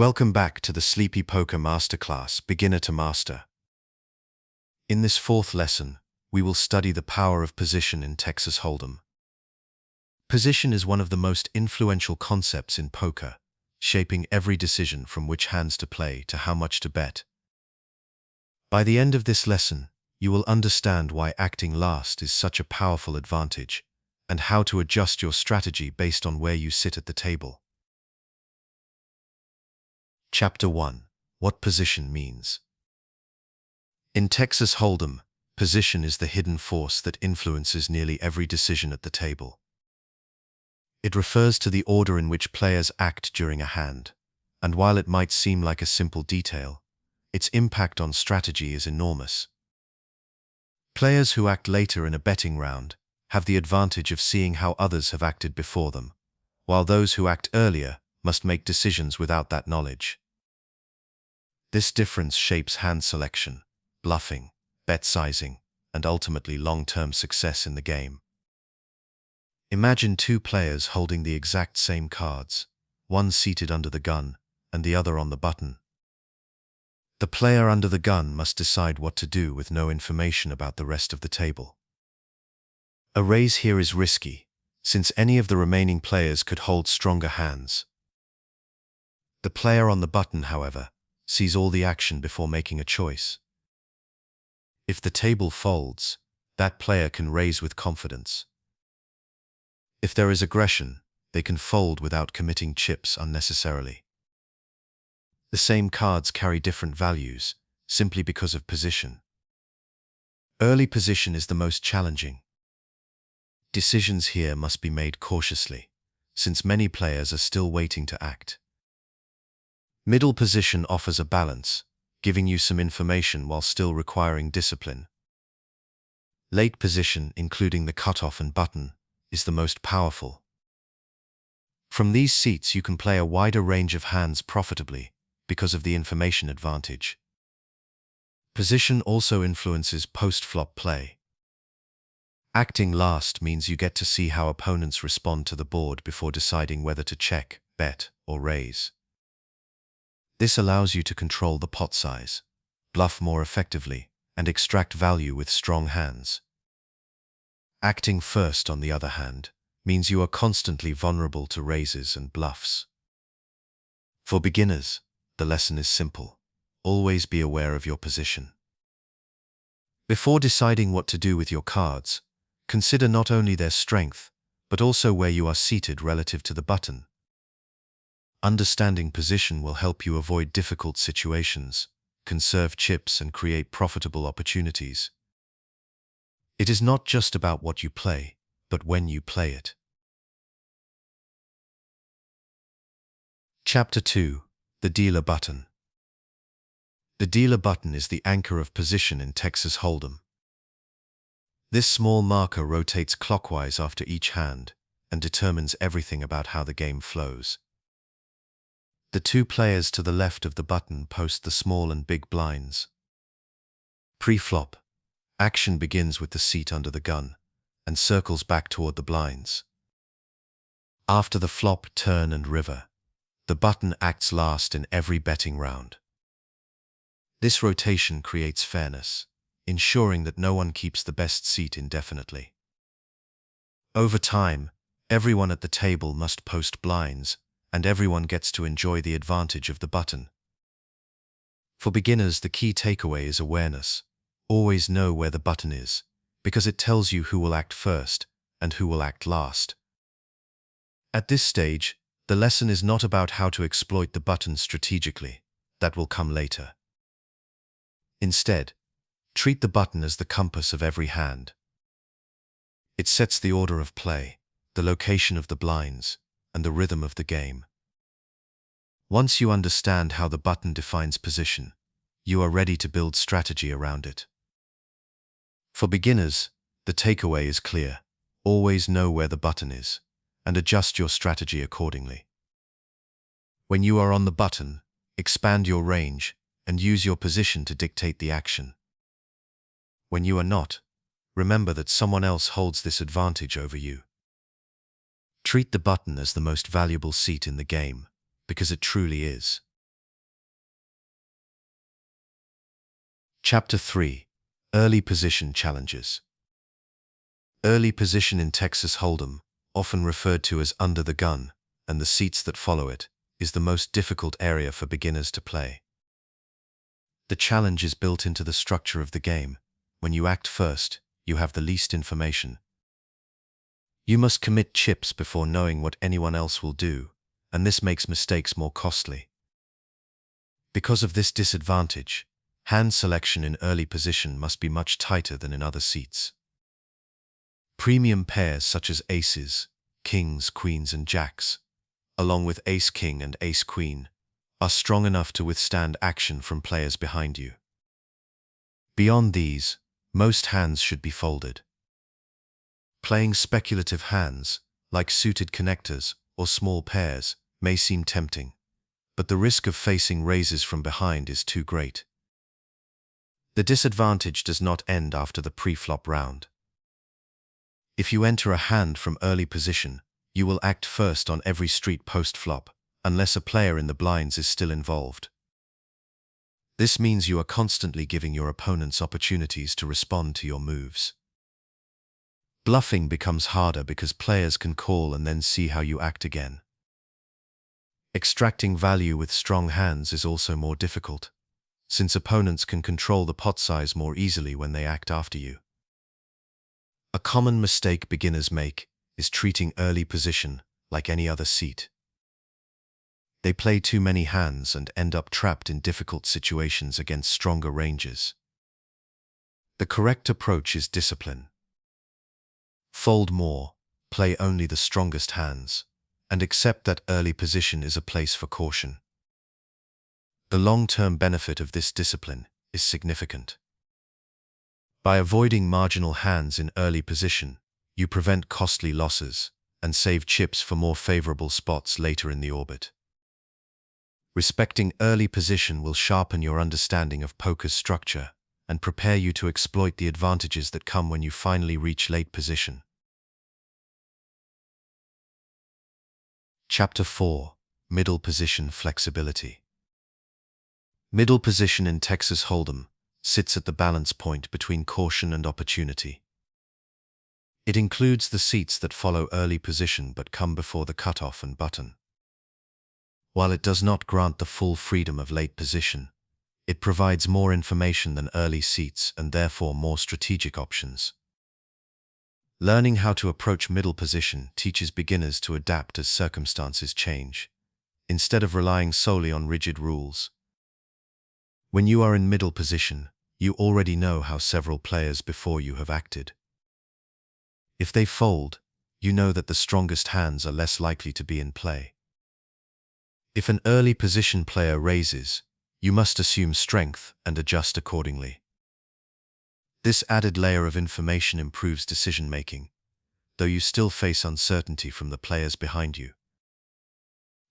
Welcome back to the Sleepy Poker Masterclass, Beginner to Master. In this fourth lesson, we will study the power of position in Texas Hold'em. Position is one of the most influential concepts in poker, shaping every decision from which hands to play to how much to bet. By the end of this lesson, you will understand why acting last is such a powerful advantage, and how to adjust your strategy based on where you sit at the table. Chapter 1. What position means. In Texas Hold'em, position is the hidden force that influences nearly every decision at the table. It refers to the order in which players act during a hand, and while it might seem like a simple detail, its impact on strategy is enormous. Players who act later in a betting round have the advantage of seeing how others have acted before them, while those who act earlier must make decisions without that knowledge. This difference shapes hand selection, bluffing, bet sizing, and ultimately long-term success in the game. Imagine two players holding the exact same cards, one seated under the gun and the other on the button. The player under the gun must decide what to do with no information about the rest of the table. A raise here is risky, since any of the remaining players could hold stronger hands. The player on the button, however, sees all the action before making a choice. If the table folds, that player can raise with confidence. If there is aggression, they can fold without committing chips unnecessarily. The same cards carry different values, simply because of position. Early position is the most challenging. Decisions here must be made cautiously, since many players are still waiting to act. Middle position offers a balance, giving you some information while still requiring discipline. Late position, including the cutoff and button, is the most powerful. From these seats you can play a wider range of hands profitably because of the information advantage. Position also influences post-flop play. Acting last means you get to see how opponents respond to the board before deciding whether to check, bet, or raise. This allows you to control the pot size, bluff more effectively, and extract value with strong hands. Acting first, on the other hand, means you are constantly vulnerable to raises and bluffs. For beginners, the lesson is simple. Always be aware of your position. Before deciding what to do with your cards, consider not only their strength, but also where you are seated relative to the button. Understanding position will help you avoid difficult situations, conserve chips, and create profitable opportunities. It is not just about what you play, but when you play it. Chapter 2. The dealer button. The dealer button is the anchor of position in Texas Hold'em. This small marker rotates clockwise after each hand and determines everything about how the game flows. The two players to the left of the button post the small and big blinds. Pre-flop, action begins with the seat under the gun and circles back toward the blinds. After the flop, turn, and river, the button acts last in every betting round. This rotation creates fairness, ensuring that no one keeps the best seat indefinitely. Over time, everyone at the table must post blinds, and everyone gets to enjoy the advantage of the button. For beginners, the key takeaway is awareness. Always know where the button is, because it tells you who will act first and who will act last. At this stage, the lesson is not about how to exploit the button strategically. That will come later. Instead, treat the button as the compass of every hand. It sets the order of play, the location of the blinds, and the rhythm of the game. Once you understand how the button defines position, you are ready to build strategy around it. For beginners, the takeaway is clear. Always know where the button is, and adjust your strategy accordingly. When you are on the button, expand your range and use your position to dictate the action. When you are not, remember that someone else holds this advantage over you. Treat the button as the most valuable seat in the game, because it truly is. Chapter 3. Early Position Challenges. Early position in Texas Hold'em, often referred to as under the gun, and the seats that follow it, is the most difficult area for beginners to play. The challenge is built into the structure of the game. When you act first, you have the least information. You must commit chips before knowing what anyone else will do, and this makes mistakes more costly. Because of this disadvantage, hand selection in early position must be much tighter than in other seats. Premium pairs such as aces, kings, queens, and jacks, along with ace-king and ace-queen, are strong enough to withstand action from players behind you. Beyond these, most hands should be folded. Playing speculative hands, like suited connectors or small pairs, may seem tempting, but the risk of facing raises from behind is too great. The disadvantage does not end after the pre-flop round. If you enter a hand from early position, you will act first on every street post-flop, unless a player in the blinds is still involved. This means you are constantly giving your opponents opportunities to respond to your moves. Bluffing becomes harder because players can call and then see how you act again. Extracting value with strong hands is also more difficult, since opponents can control the pot size more easily when they act after you. A common mistake beginners make is treating early position like any other seat. They play too many hands and end up trapped in difficult situations against stronger ranges. The correct approach is discipline. Fold more, play only the strongest hands, and accept that early position is a place for caution. The long-term benefit of this discipline is significant. By avoiding marginal hands in early position, you prevent costly losses and save chips for more favorable spots later in the orbit. Respecting early position will sharpen your understanding of poker's structure and prepare you to exploit the advantages that come when you finally reach late position. Chapter 4. Middle Position Flexibility. Middle position in Texas Hold'em sits at the balance point between caution and opportunity. It includes the seats that follow early position but come before the cutoff and button. While it does not grant the full freedom of late position, it provides more information than early seats and therefore more strategic options. Learning how to approach middle position teaches beginners to adapt as circumstances change, instead of relying solely on rigid rules. When you are in middle position, you already know how several players before you have acted. If they fold, you know that the strongest hands are less likely to be in play. If an early position player raises, you must assume strength and adjust accordingly. This added layer of information improves decision-making, though you still face uncertainty from the players behind you.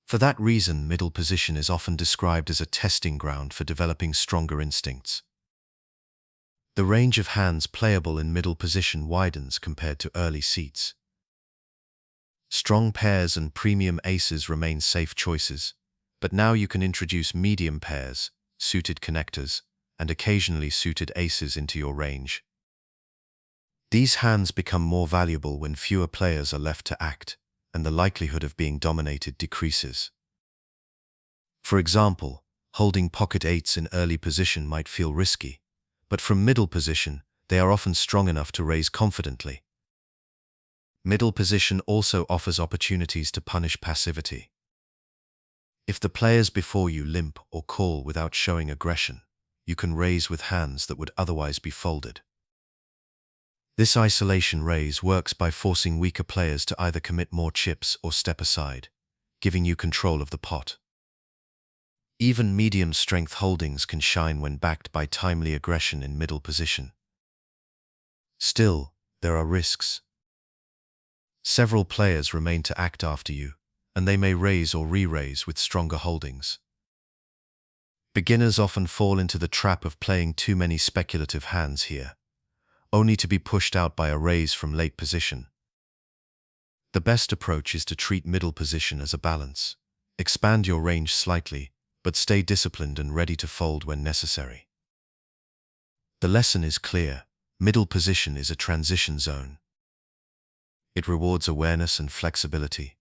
For that reason, middle position is often described as a testing ground for developing stronger instincts. The range of hands playable in middle position widens compared to early seats. Strong pairs and premium aces remain safe choices, but now you can introduce medium pairs, suited connectors, and occasionally suited aces into your range. These hands become more valuable when fewer players are left to act, and the likelihood of being dominated decreases. For example, holding pocket eights in early position might feel risky, but from middle position, they are often strong enough to raise confidently. Middle position also offers opportunities to punish passivity. If the players before you limp or call without showing aggression, you can raise with hands that would otherwise be folded. This isolation raise works by forcing weaker players to either commit more chips or step aside, giving you control of the pot. Even medium-strength holdings can shine when backed by timely aggression in middle position. Still, there are risks. Several players remain to act after you, and they may raise or re-raise with stronger holdings. Beginners often fall into the trap of playing too many speculative hands here, only to be pushed out by a raise from late position. The best approach is to treat middle position as a balance. Expand your range slightly, but stay disciplined and ready to fold when necessary. The lesson is clear. Middle position is a transition zone. It rewards awareness and flexibility,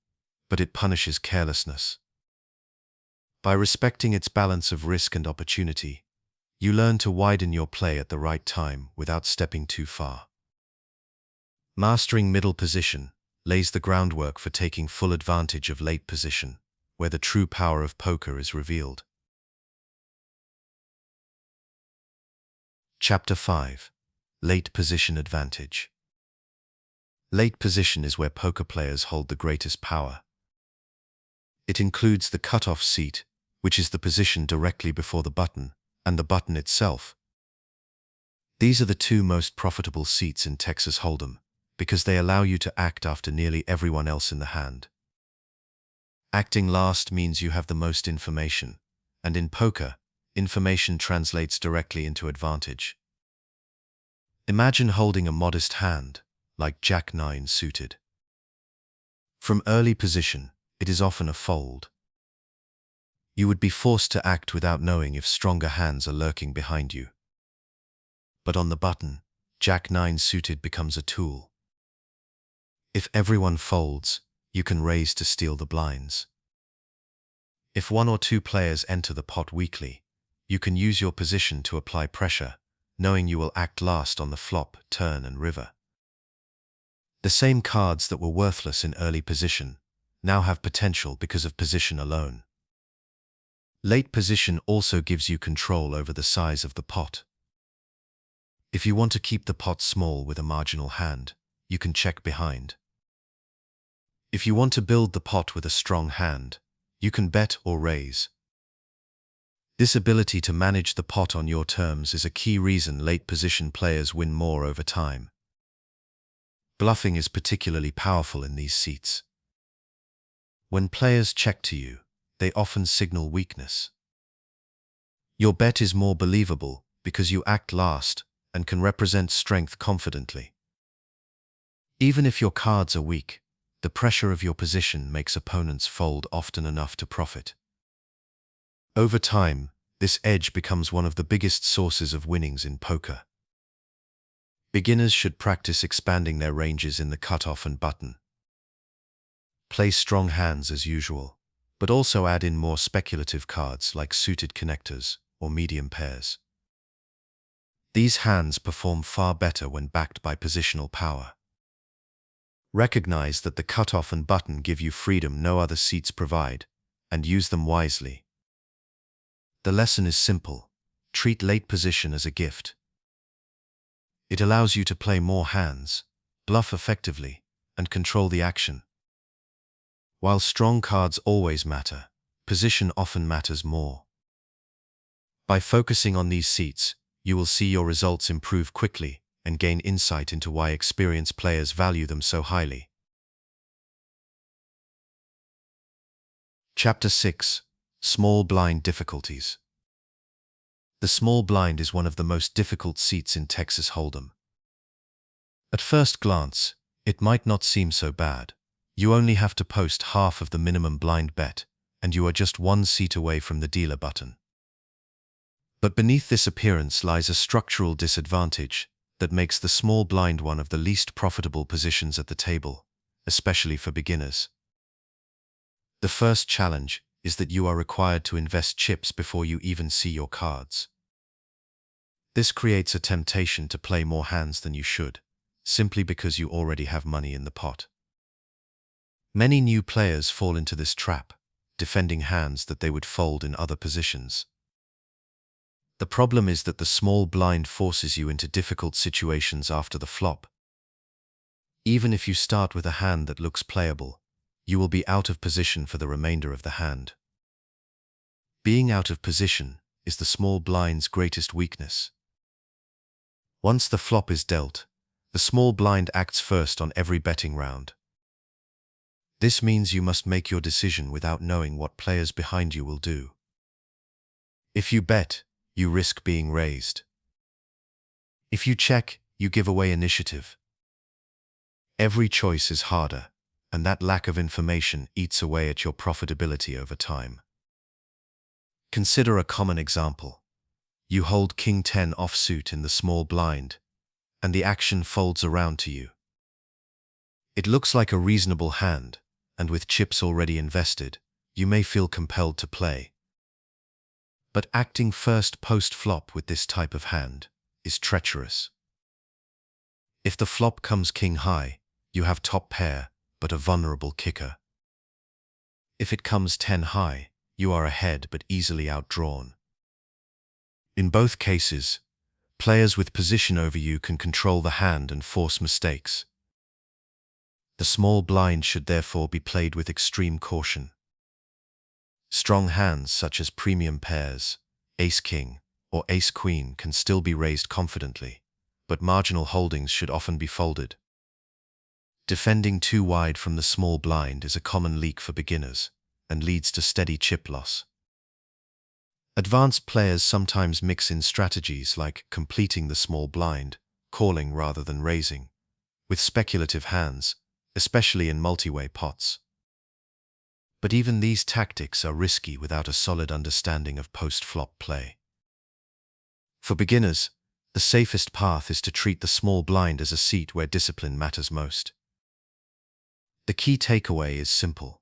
but it punishes carelessness. By respecting its balance of risk and opportunity, you learn to widen your play at the right time without stepping too far. Mastering middle position lays the groundwork for taking full advantage of late position, where the true power of poker is revealed. Chapter 5. Late Position Advantage. Late position is where poker players hold the greatest power. It includes the cutoff seat, which is the position directly before the button, and the button itself. These are the two most profitable seats in Texas Hold'em, because they allow you to act after nearly everyone else in the hand. Acting last means you have the most information, and in poker, information translates directly into advantage. Imagine holding a modest hand, like Jack-9 suited. From early position, it is often a fold. You would be forced to act without knowing if stronger hands are lurking behind you. But on the button, Jack-9 suited becomes a tool. If everyone folds, you can raise to steal the blinds. If one or two players enter the pot weakly, you can use your position to apply pressure, knowing you will act last on the flop, turn, and river. The same cards that were worthless in early position now have potential because of position alone. Late position also gives you control over the size of the pot. If you want to keep the pot small with a marginal hand, you can check behind. If you want to build the pot with a strong hand, you can bet or raise. This ability to manage the pot on your terms is a key reason late position players win more over time. Bluffing is particularly powerful in these seats. When players check to you, they often signal weakness. Your bet is more believable because you act last and can represent strength confidently. Even if your cards are weak, the pressure of your position makes opponents fold often enough to profit. Over time, this edge becomes one of the biggest sources of winnings in poker. Beginners should practice expanding their ranges in the cutoff and button. Play strong hands as usual, but also add in more speculative cards like suited connectors or medium pairs. These hands perform far better when backed by positional power. Recognize that the cutoff and button give you freedom no other seats provide, and use them wisely. The lesson is simple. Treat late position as a gift. It allows you to play more hands, bluff effectively, and control the action. While strong cards always matter, position often matters more. By focusing on these seats, you will see your results improve quickly and gain insight into why experienced players value them so highly. Chapter 6. Small Blind Difficulties. The small blind is one of the most difficult seats in Texas Hold'em. At first glance, it might not seem so bad. You only have to post half of the minimum blind bet, and you are just one seat away from the dealer button. But beneath this appearance lies a structural disadvantage that makes the small blind one of the least profitable positions at the table, especially for beginners. The first challenge is that you are required to invest chips before you even see your cards. This creates a temptation to play more hands than you should, simply because you already have money in the pot. Many new players fall into this trap, defending hands that they would fold in other positions. The problem is that the small blind forces you into difficult situations after the flop. Even if you start with a hand that looks playable, you will be out of position for the remainder of the hand. Being out of position is the small blind's greatest weakness. Once the flop is dealt, the small blind acts first on every betting round. This means you must make your decision without knowing what players behind you will do. If you bet, you risk being raised. If you check, you give away initiative. Every choice is harder, and that lack of information eats away at your profitability over time. Consider a common example. You hold King 10 offsuit in the small blind, and the action folds around to you. It looks like a reasonable hand, and with chips already invested, you may feel compelled to play. But acting first post-flop with this type of hand is treacherous. If the flop comes king high, you have top pair, but a vulnerable kicker. If it comes 10 high, you are ahead but easily outdrawn. In both cases, players with position over you can control the hand and force mistakes. The small blind should therefore be played with extreme caution. Strong hands such as premium pairs, ace-king, or ace-queen can still be raised confidently, but marginal holdings should often be folded. Defending too wide from the small blind is a common leak for beginners and leads to steady chip loss. Advanced players sometimes mix in strategies like completing the small blind, calling rather than raising, with speculative hands, especially in multi-way pots. But even these tactics are risky without a solid understanding of post-flop play. For beginners, the safest path is to treat the small blind as a seat where discipline matters most. The key takeaway is simple.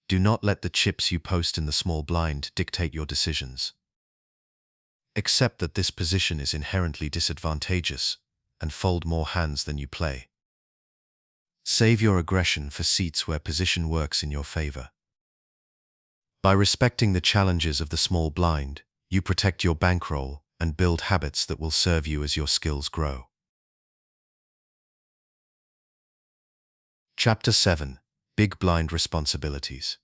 Do not let the chips you post in the small blind dictate your decisions. Accept that this position is inherently disadvantageous and fold more hands than you play. Save your aggression for seats where position works in your favor. By respecting the challenges of the small blind, you protect your bankroll and build habits that will serve you as your skills grow. Chapter 7: Big Blind Responsibilities.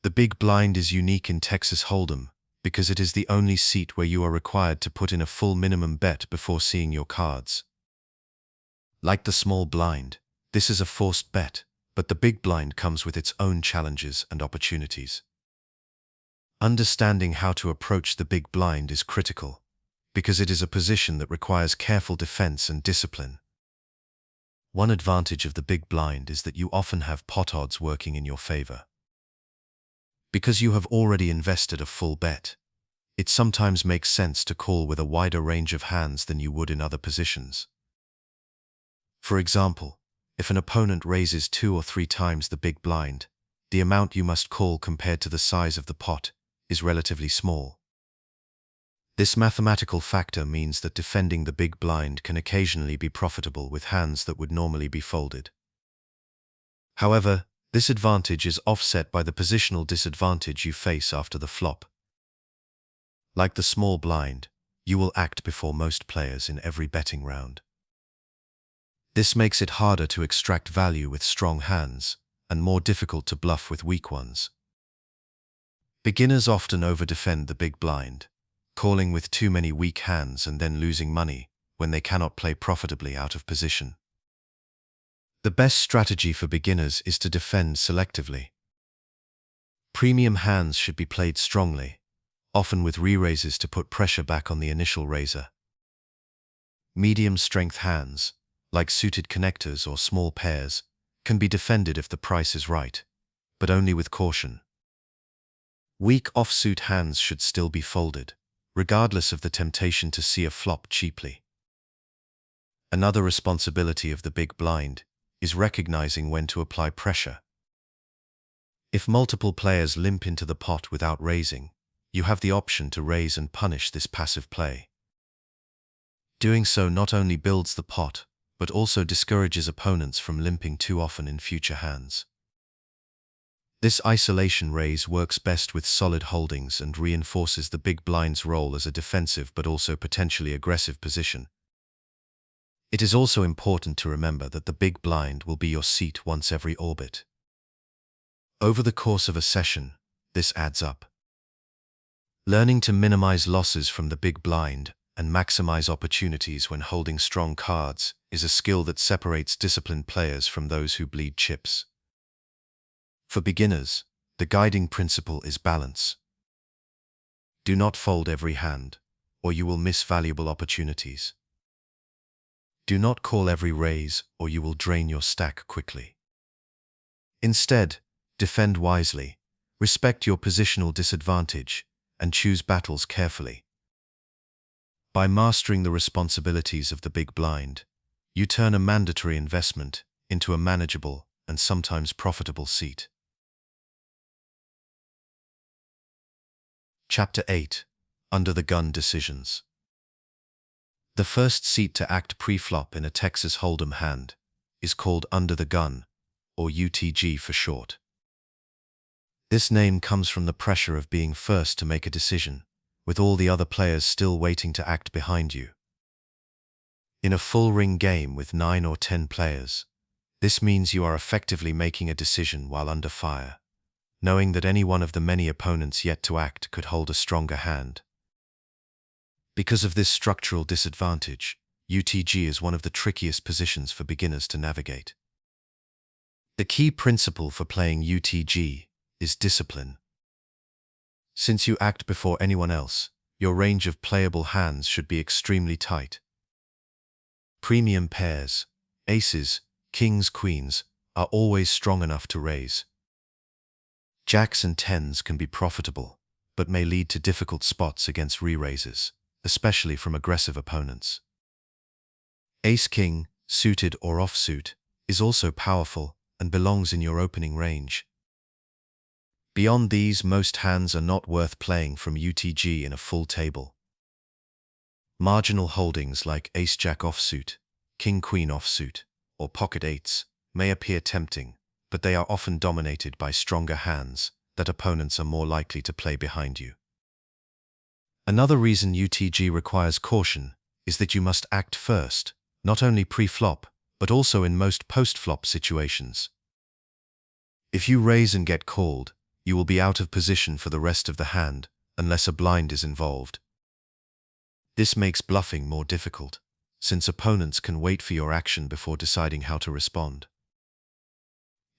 The big blind is unique in Texas Hold'em because it is the only seat where you are required to put in a full minimum bet before seeing your cards. Like the small blind, this is a forced bet, but the big blind comes with its own challenges and opportunities. Understanding how to approach the big blind is critical, because it is a position that requires careful defense and discipline. One advantage of the big blind is that you often have pot odds working in your favor. Because you have already invested a full bet, it sometimes makes sense to call with a wider range of hands than you would in other positions. For example, if an opponent raises 2 or 3 times the big blind, the amount you must call compared to the size of the pot is relatively small. This mathematical factor means that defending the big blind can occasionally be profitable with hands that would normally be folded. However, this advantage is offset by the positional disadvantage you face after the flop. Like the small blind, you will act before most players in every betting round. This makes it harder to extract value with strong hands and more difficult to bluff with weak ones. Beginners often overdefend the big blind, calling with too many weak hands and then losing money when they cannot play profitably out of position. The best strategy for beginners is to defend selectively. Premium hands should be played strongly, often with re-raises to put pressure back on the initial raiser. Medium-strength hands, like suited connectors or small pairs, can be defended if the price is right, but only with caution. Weak offsuit hands should still be folded, regardless of the temptation to see a flop cheaply. Another responsibility of the big blind is recognizing when to apply pressure. If multiple players limp into the pot without raising, you have the option to raise and punish this passive play. Doing so not only builds the pot, but also discourages opponents from limping too often in future hands. This isolation raise works best with solid holdings and reinforces the big blind's role as a defensive but also potentially aggressive position. It is also important to remember that the big blind will be your seat once every orbit. Over the course of a session, this adds up. Learning to minimize losses from the big blind and maximize opportunities when holding strong cards is a skill that separates disciplined players from those who bleed chips. For beginners, the guiding principle is balance. Do not fold every hand, or you will miss valuable opportunities. Do not call every raise, or you will drain your stack quickly. Instead, defend wisely, respect your positional disadvantage, and choose battles carefully. By mastering the responsibilities of the big blind, you turn a mandatory investment into a manageable and sometimes profitable seat. Chapter 8. Under the Gun Decisions. The first seat to act pre-flop in a Texas Hold'em hand is called under the gun, or UTG for short. This name comes from the pressure of being first to make a decision, with all the other players still waiting to act behind you. In a full-ring game with 9 or 10 players, this means you are effectively making a decision while under fire, knowing that any one of the many opponents yet to act could hold a stronger hand. Because of this structural disadvantage, UTG is one of the trickiest positions for beginners to navigate. The key principle for playing UTG is discipline. Since you act before anyone else, your range of playable hands should be extremely tight. Premium pairs, aces, kings, queens, are always strong enough to raise. Jacks and tens can be profitable, but may lead to difficult spots against re-raises, especially from aggressive opponents. Ace-king, suited or offsuit, is also powerful and belongs in your opening range. Beyond these, most hands are not worth playing from UTG in a full table. Marginal holdings like ace-jack offsuit, king-queen offsuit, or pocket eights may appear tempting, but they are often dominated by stronger hands that opponents are more likely to play behind you. Another reason UTG requires caution is that you must act first, not only pre-flop, but also in most post-flop situations. If you raise and get called, you will be out of position for the rest of the hand unless a blind is involved. This makes bluffing more difficult, since opponents can wait for your action before deciding how to respond.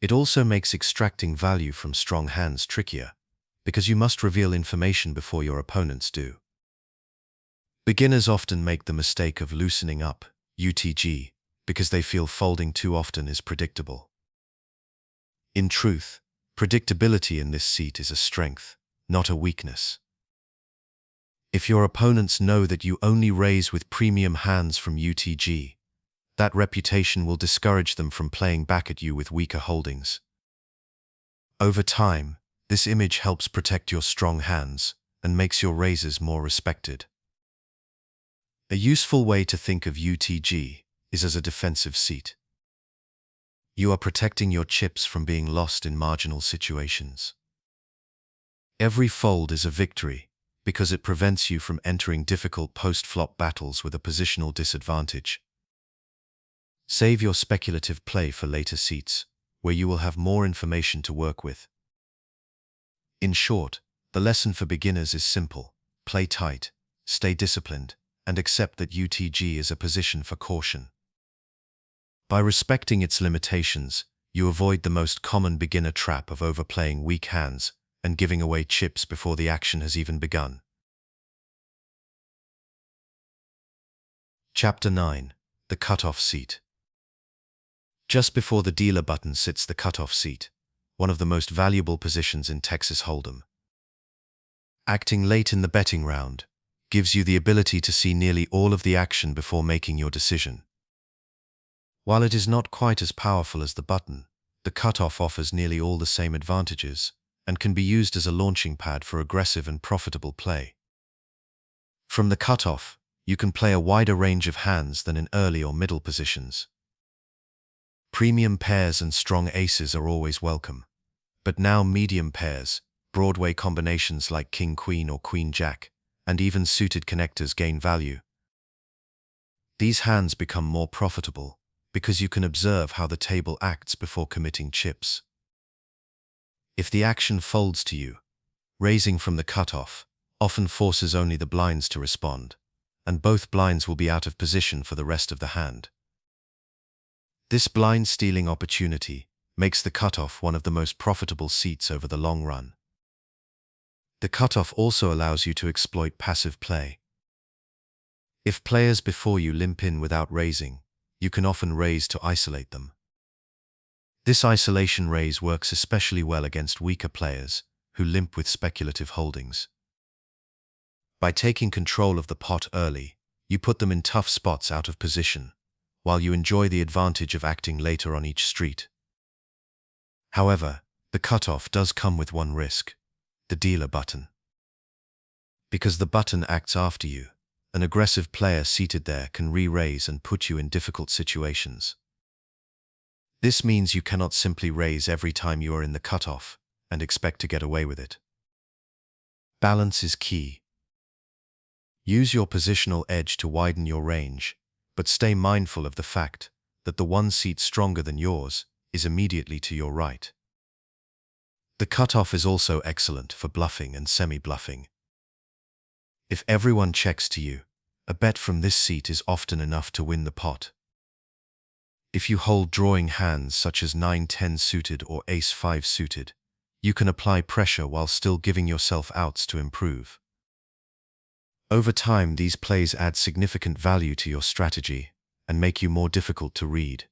It also makes extracting value from strong hands trickier, because you must reveal information before your opponents do. Beginners often make the mistake of loosening up UTG because they feel folding too often is predictable. In truth, predictability in this seat is a strength, not a weakness. If your opponents know that you only raise with premium hands from UTG, that reputation will discourage them from playing back at you with weaker holdings. Over time, this image helps protect your strong hands and makes your raises more respected. A useful way to think of UTG is as a defensive seat. You are protecting your chips from being lost in marginal situations. Every fold is a victory because it prevents you from entering difficult post-flop battles with a positional disadvantage. Save your speculative play for later seats, where you will have more information to work with. In short, the lesson for beginners is simple: play tight, stay disciplined, and accept that UTG is a position for caution. By respecting its limitations, you avoid the most common beginner trap of overplaying weak hands and giving away chips before the action has even begun. Chapter 9. The Cutoff Seat. Just before the dealer button sits the cutoff seat, one of the most valuable positions in Texas Hold'em. Acting late in the betting round gives you the ability to see nearly all of the action before making your decision. While it is not quite as powerful as the button, the cutoff offers nearly all the same advantages and can be used as a launching pad for aggressive and profitable play. From the cutoff, you can play a wider range of hands than in early or middle positions. Premium pairs and strong aces are always welcome, but now medium pairs, Broadway combinations like king-queen or queen-jack, and even suited connectors gain value. These hands become more profitable because you can observe how the table acts before committing chips. If the action folds to you, raising from the cutoff often forces only the blinds to respond, and both blinds will be out of position for the rest of the hand. This blind stealing opportunity makes the cutoff one of the most profitable seats over the long run. The cutoff also allows you to exploit passive play. If players before you limp in without raising, you can often raise to isolate them. This isolation raise works especially well against weaker players who limp with speculative holdings. By taking control of the pot early, You put them in tough spots out of position, while you enjoy the advantage of acting later on each street. However, the cutoff does come with one risk: the dealer button. Because the button acts after you, an aggressive player seated there can re-raise and put you in difficult situations. This means you cannot simply raise every time you are in the cutoff and expect to get away with it. Balance is key. Use your positional edge to widen your range, but stay mindful of the fact that the one seat stronger than yours is immediately to your right. The cutoff is also excellent for bluffing and semi-bluffing. If everyone checks to you, a bet from this seat is often enough to win the pot. If you hold drawing hands such as 9-10 suited or Ace-5 suited, you can apply pressure while still giving yourself outs to improve. Over time, these plays add significant value to your strategy and make you more difficult to read.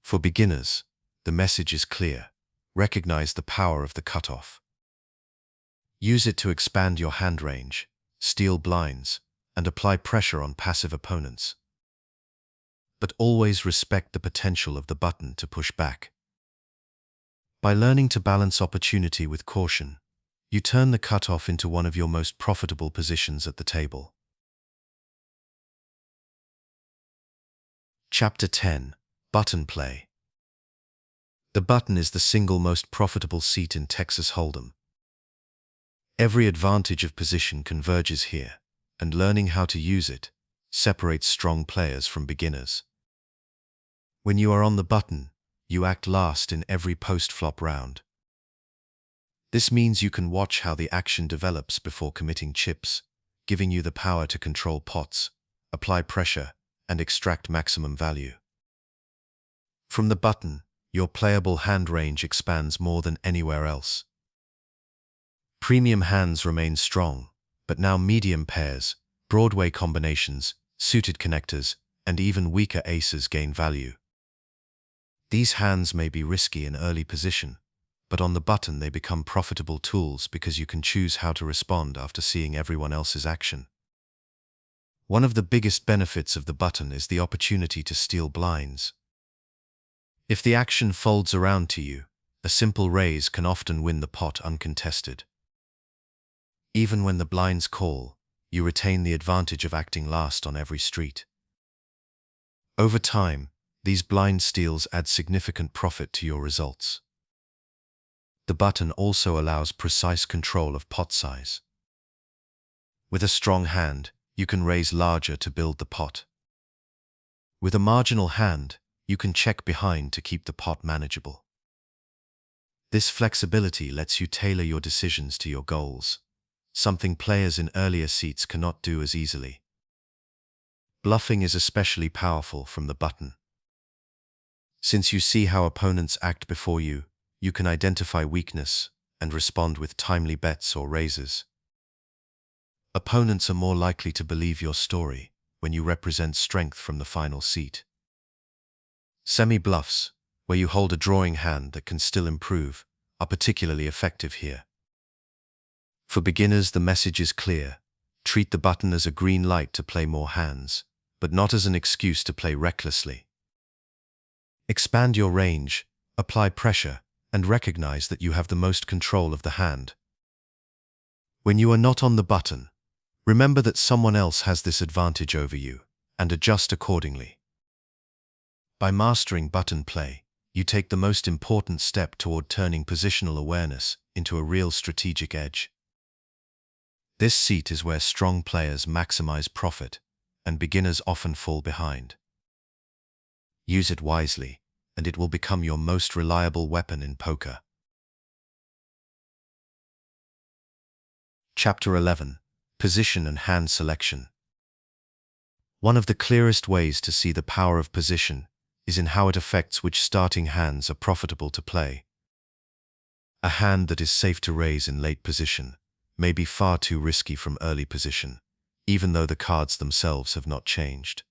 For beginners, the message is clear: recognize the power of the cutoff. Use it to expand your hand range, steal blinds, and apply pressure on passive opponents. But always respect the potential of the button to push back. By learning to balance opportunity with caution, you turn the cutoff into one of your most profitable positions at the table. Chapter 10: Button Play. The button is the single most profitable seat in Texas Hold'em. Every advantage of position converges here, and learning how to use it separates strong players from beginners. When you are on the button, you act last in every post-flop round. This means you can watch how the action develops before committing chips, giving you the power to control pots, apply pressure, and extract maximum value. From the button, your playable hand range expands more than anywhere else. Premium hands remain strong, but now medium pairs, Broadway combinations, suited connectors, and even weaker aces gain value. These hands may be risky in early position, but on the button they become profitable tools because you can choose how to respond after seeing everyone else's action. One of the biggest benefits of the button is the opportunity to steal blinds. If the action folds around to you, a simple raise can often win the pot uncontested. Even when the blinds call, you retain the advantage of acting last on every street. Over time, these blind steals add significant profit to your results. The button also allows precise control of pot size. With a strong hand, you can raise larger to build the pot. With a marginal hand, you can check behind to keep the pot manageable. This flexibility lets you tailor your decisions to your goals, something players in earlier seats cannot do as easily. Bluffing is especially powerful from the button. Since you see how opponents act before you, you can identify weakness and respond with timely bets or raises. Opponents are more likely to believe your story when you represent strength from the final seat. Semi-bluffs, where you hold a drawing hand that can still improve, are particularly effective here. For beginners, the message is clear: treat the button as a green light to play more hands, but not as an excuse to play recklessly. Expand your range, apply pressure, and recognize that you have the most control of the hand. When you are not on the button, remember that someone else has this advantage over you, and adjust accordingly. By mastering button play, you take the most important step toward turning positional awareness into a real strategic edge. This seat is where strong players maximize profit, and beginners often fall behind. Use it wisely, and it will become your most reliable weapon in poker. Chapter 11: Position and Hand Selection. One of the clearest ways to see the power of position is in how it affects which starting hands are profitable to play. A hand that is safe to raise in late position may be far too risky from early position, even though the cards themselves have not changed.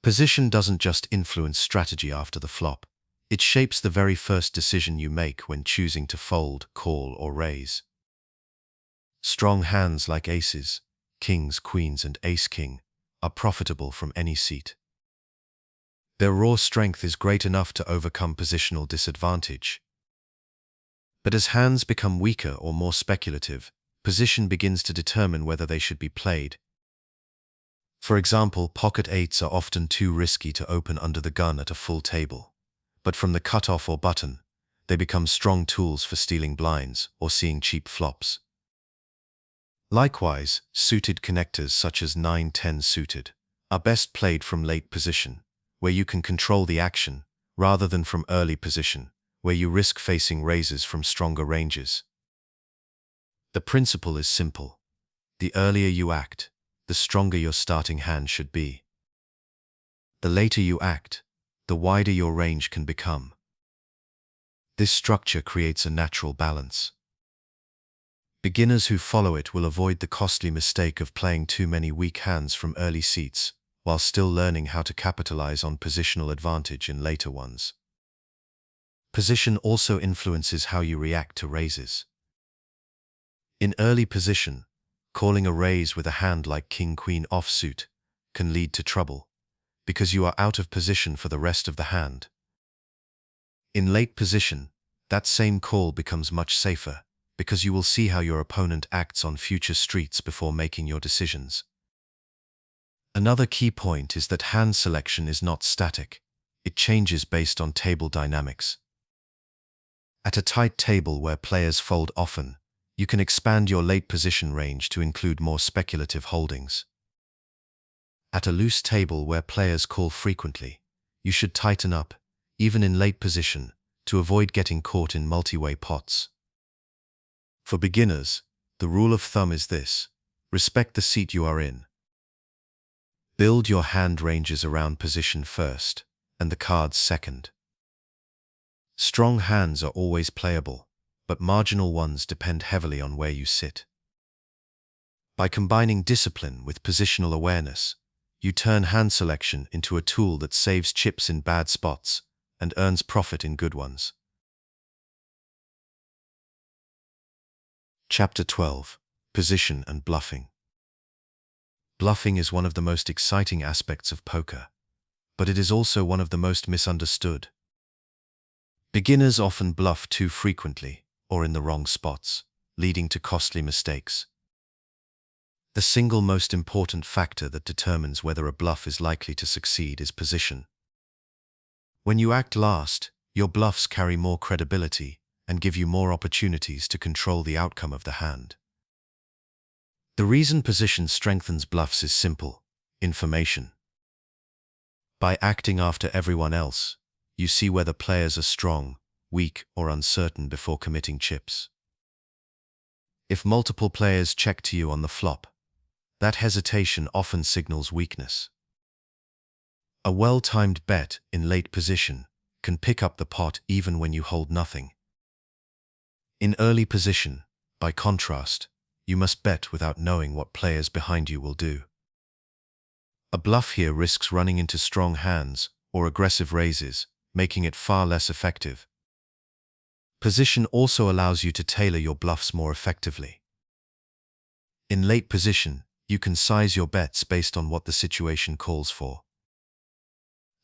Position doesn't just influence strategy after the flop, it shapes the very first decision you make when choosing to fold, call, or raise. Strong hands like aces, kings, queens, and ace-king, are profitable from any seat. Their raw strength is great enough to overcome positional disadvantage. But as hands become weaker or more speculative, position begins to determine whether they should be played. For example, pocket eights are often too risky to open under the gun at a full table, but from the cutoff or button, they become strong tools for stealing blinds or seeing cheap flops. Likewise, suited connectors such as 9-10 suited are best played from late position, where you can control the action, rather than from early position, where you risk facing raises from stronger ranges. The principle is simple. The earlier you act, the stronger your starting hand should be. The later you act, the wider your range can become. This structure creates a natural balance. Beginners who follow it will avoid the costly mistake of playing too many weak hands from early seats, while still learning how to capitalize on positional advantage in later ones. Position also influences how you react to raises. In early position, calling a raise with a hand like king-queen offsuit can lead to trouble, because you are out of position for the rest of the hand. In late position, that same call becomes much safer, because you will see how your opponent acts on future streets before making your decisions. Another key point is that hand selection is not static. It changes based on table dynamics. At a tight table where players fold often, you can expand your late position range to include more speculative holdings. At a loose table where players call frequently, you should tighten up, even in late position, to avoid getting caught in multi-way pots. For beginners, the rule of thumb is this: respect the seat you are in. Build your hand ranges around position first, and the cards second. Strong hands are always playable, but marginal ones depend heavily on where you sit. By combining discipline with positional awareness, you turn hand selection into a tool that saves chips in bad spots and earns profit in good ones. Chapter 12: Position and Bluffing. Bluffing is one of the most exciting aspects of poker, but it is also one of the most misunderstood. Beginners often bluff too frequently or in the wrong spots, leading to costly mistakes. The single most important factor that determines whether a bluff is likely to succeed is position. When you act last, your bluffs carry more credibility and give you more opportunities to control the outcome of the hand. The reason position strengthens bluffs is simple: information. By acting after everyone else, you see whether players are strong, weak, or uncertain before committing chips. If multiple players check to you on the flop, that hesitation often signals weakness. A well-timed bet in late position can pick up the pot even when you hold nothing. In early position, by contrast, you must bet without knowing what players behind you will do. A bluff here risks running into strong hands or aggressive raises, making it far less effective. Position also allows you to tailor your bluffs more effectively. In late position, you can size your bets based on what the situation calls for.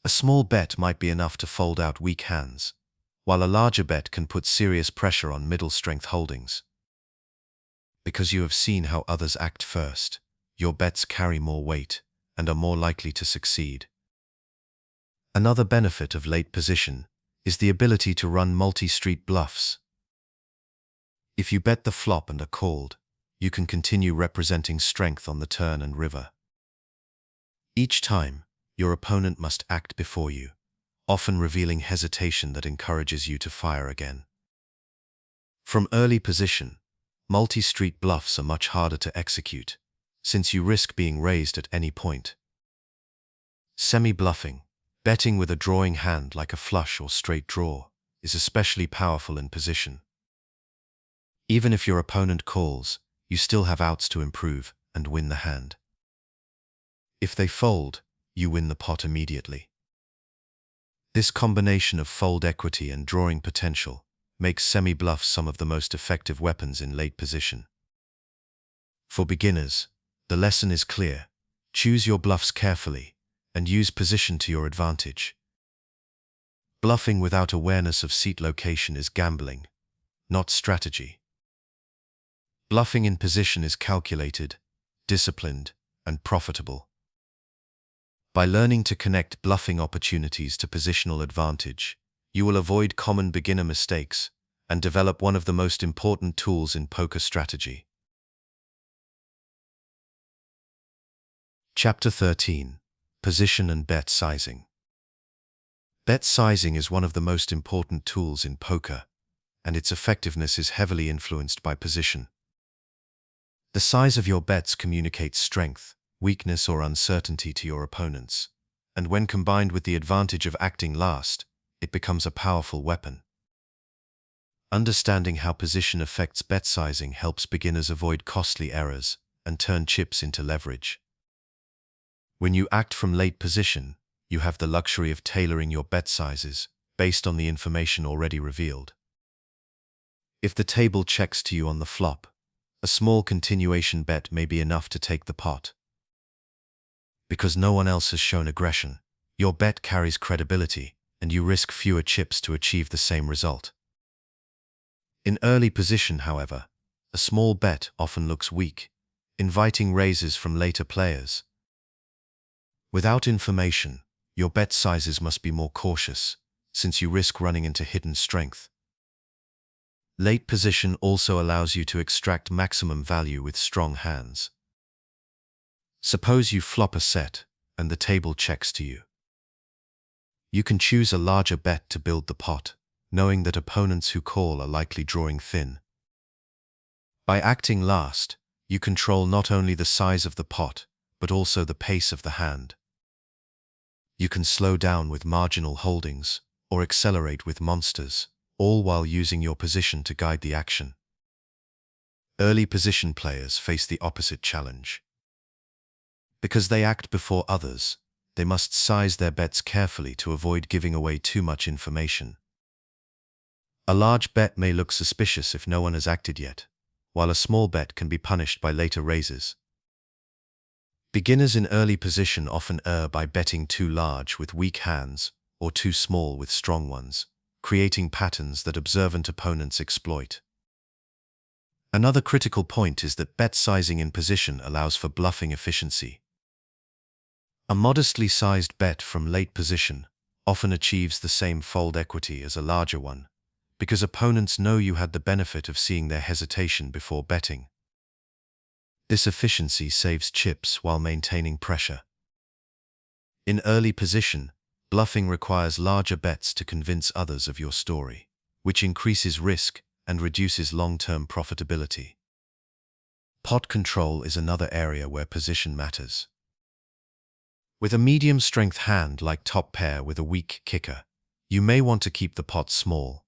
A small bet might be enough to fold out weak hands, while a larger bet can put serious pressure on middle-strength holdings. Because you have seen how others act first, your bets carry more weight and are more likely to succeed. Another benefit of late position is the ability to run multi-street bluffs. If you bet the flop and are called, you can continue representing strength on the turn and river. Each time, your opponent must act before you, often revealing hesitation that encourages you to fire again. From early position, multi-street bluffs are much harder to execute, since you risk being raised at any point. Semi-bluffing, betting with a drawing hand like a flush or straight draw, is especially powerful in position. Even if your opponent calls, you still have outs to improve and win the hand. If they fold, you win the pot immediately. This combination of fold equity and drawing potential makes semi-bluffs some of the most effective weapons in late position. For beginners, The lesson is clear. Choose your bluffs carefully and use position to your advantage. Bluffing without awareness of seat location is gambling, not strategy. Bluffing in position is calculated, disciplined, and profitable. By learning to connect bluffing opportunities to positional advantage, you will avoid common beginner mistakes and develop one of the most important tools in poker strategy. Chapter 13. Position and bet sizing. Bet sizing is one of the most important tools in poker, and its effectiveness is heavily influenced by position. The size of your bets communicates strength, weakness, or uncertainty to your opponents, and when combined with the advantage of acting last, it becomes a powerful weapon. Understanding how position affects bet sizing helps beginners avoid costly errors and turn chips into leverage. When you act from late position, you have the luxury of tailoring your bet sizes based on the information already revealed. If the table checks to you on the flop, a small continuation bet may be enough to take the pot. Because no one else has shown aggression, your bet carries credibility, and you risk fewer chips to achieve the same result. In early position, however, a small bet often looks weak, inviting raises from later players. Without information, your bet sizes must be more cautious, since you risk running into hidden strength. Late position also allows you to extract maximum value with strong hands. Suppose you flop a set, and the table checks to you. You can choose a larger bet to build the pot, knowing that opponents who call are likely drawing thin. By acting last, you control not only the size of the pot, but also the pace of the hand. You can slow down with marginal holdings, or accelerate with monsters, all while using your position to guide the action. Early position players face the opposite challenge. Because they act before others, they must size their bets carefully to avoid giving away too much information. A large bet may look suspicious if no one has acted yet, while a small bet can be punished by later raises. Beginners in early position often err by betting too large with weak hands or too small with strong ones, creating patterns that observant opponents exploit. Another critical point is that bet sizing in position allows for bluffing efficiency. A modestly sized bet from late position often achieves the same fold equity as a larger one, because opponents know you had the benefit of seeing their hesitation before betting. This efficiency saves chips while maintaining pressure. In early position, bluffing requires larger bets to convince others of your story, which increases risk and reduces long-term profitability. Pot control is another area where position matters. With a medium-strength hand like top pair with a weak kicker, you may want to keep the pot small.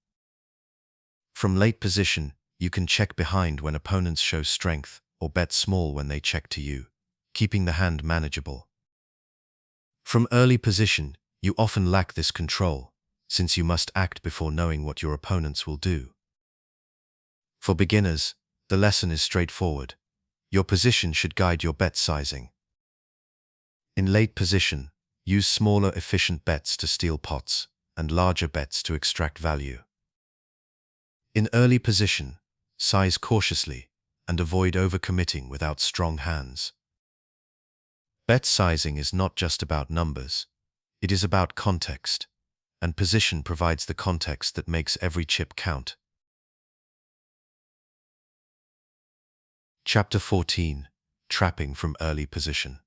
From late position, you can check behind when opponents show strength or bet small when they check to you, keeping the hand manageable. From early position, you often lack this control, since you must act before knowing what your opponents will do. For beginners, the lesson is straightforward. Your position should guide your bet sizing. In late position, use smaller efficient bets to steal pots and larger bets to extract value. In early position, size cautiously and avoid overcommitting without strong hands. Bet sizing is not just about numbers, it is about context, and position provides the context that makes every chip count. Chapter 14. Trapping from early position.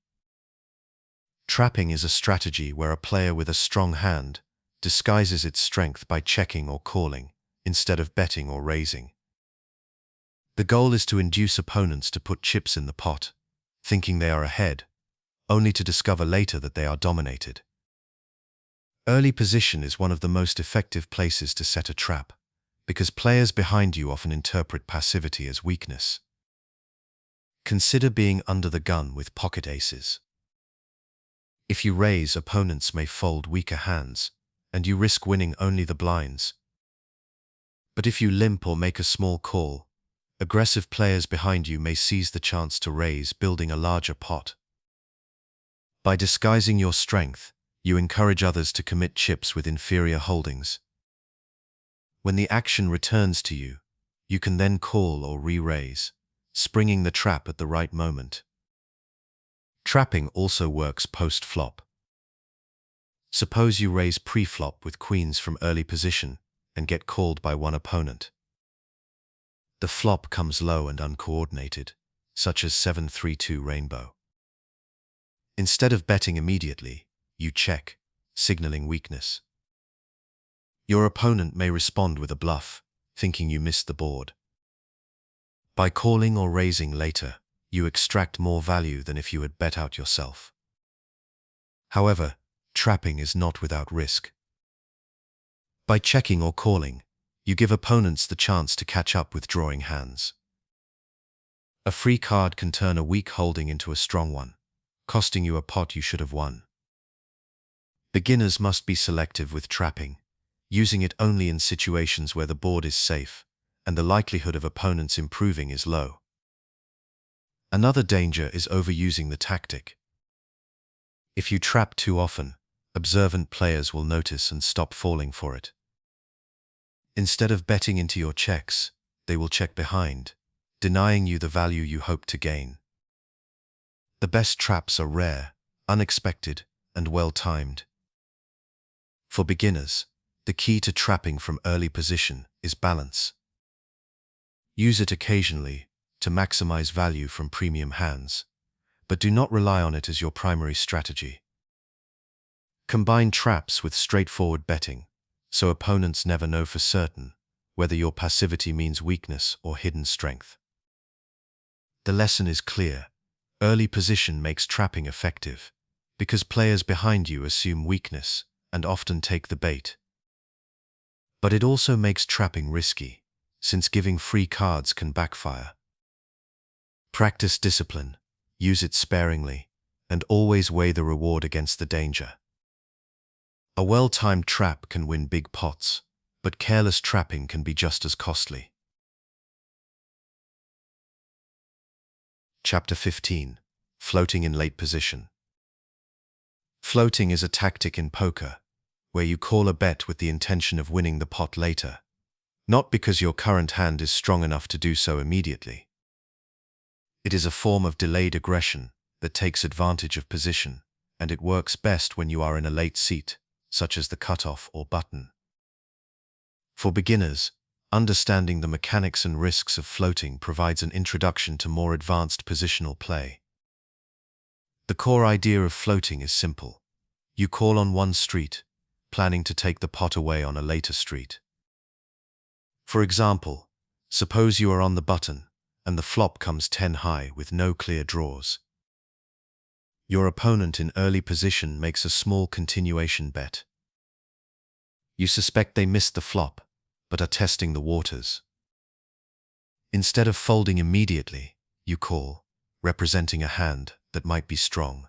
Trapping is a strategy where a player with a strong hand disguises its strength by checking or calling, instead of betting or raising. The goal is to induce opponents to put chips in the pot, thinking they are ahead, only to discover later that they are dominated. Early position is one of the most effective places to set a trap, because players behind you often interpret passivity as weakness. Consider being under the gun with pocket aces. If you raise, opponents may fold weaker hands, and you risk winning only the blinds. But if you limp or make a small call, Aggressive players behind you may seize the chance to raise, building a larger pot. By disguising your strength, you encourage others to commit chips with inferior holdings. When the action returns to you, you can then call or re-raise, springing the trap at the right moment. Trapping also works post-flop. Suppose you raise pre-flop with queens from early position and get called by one opponent. The flop comes low and uncoordinated, such as 7-3-2 rainbow. Instead of betting immediately, you check, signaling weakness. Your opponent may respond with a bluff, thinking you missed the board. By calling or raising later, you extract more value than if you had bet out yourself. However, trapping is not without risk. By checking or calling, you give opponents the chance to catch up with drawing hands. A free card can turn a weak holding into a strong one, costing you a pot you should have won. Beginners must be selective with trapping, using it only in situations where the board is safe and the likelihood of opponents improving is low. Another danger is overusing the tactic. If you trap too often, observant players will notice and stop falling for it. Instead of betting into your checks, they will check behind, denying you the value you hope to gain. The best traps are rare, unexpected, and well-timed. For beginners, the key to trapping from early position is balance. Use it occasionally to maximize value from premium hands, but do not rely on it as your primary strategy. Combine traps with straightforward betting, so opponents never know for certain whether your passivity means weakness or hidden strength. The lesson is clear. Early position makes trapping effective, because players behind you assume weakness and often take the bait. But it also makes trapping risky, since giving free cards can backfire. Practice discipline, use it sparingly, and always weigh the reward against the danger. A well-timed trap can win big pots, but careless trapping can be just as costly. Chapter 15. Floating in late position. Floating is a tactic in poker, where you call a bet with the intention of winning the pot later, not because your current hand is strong enough to do so immediately. It is a form of delayed aggression that takes advantage of position, and it works best when you are in a late seat, such as the cutoff or button. For beginners, understanding the mechanics and risks of floating provides an introduction to more advanced positional play. The core idea of floating is simple. You call on one street, planning to take the pot away on a later street. For example, suppose you are on the button and the flop comes 10 high with no clear draws. Your opponent in early position makes a small continuation bet. You suspect they missed the flop, but are testing the waters. Instead of folding immediately, you call, representing a hand that might be strong.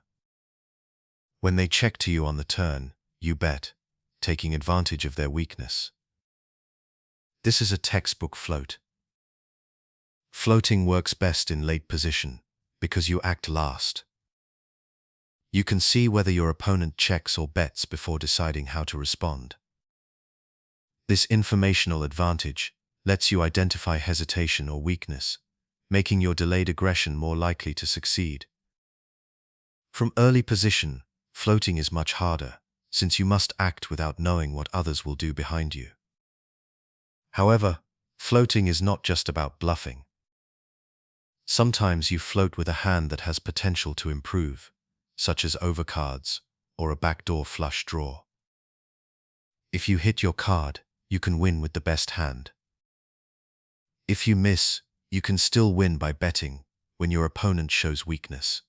When they check to you on the turn, you bet, taking advantage of their weakness. This is a textbook float. Floating works best in late position because you act last. You can see whether your opponent checks or bets before deciding how to respond. This informational advantage lets you identify hesitation or weakness, making your delayed aggression more likely to succeed. From early position, floating is much harder, since you must act without knowing what others will do behind you. However, floating is not just about bluffing. Sometimes you float with a hand that has potential to improve, such as overcards or a backdoor flush draw. If you hit your card, you can win with the best hand. If you miss, you can still win by betting when your opponent shows weakness.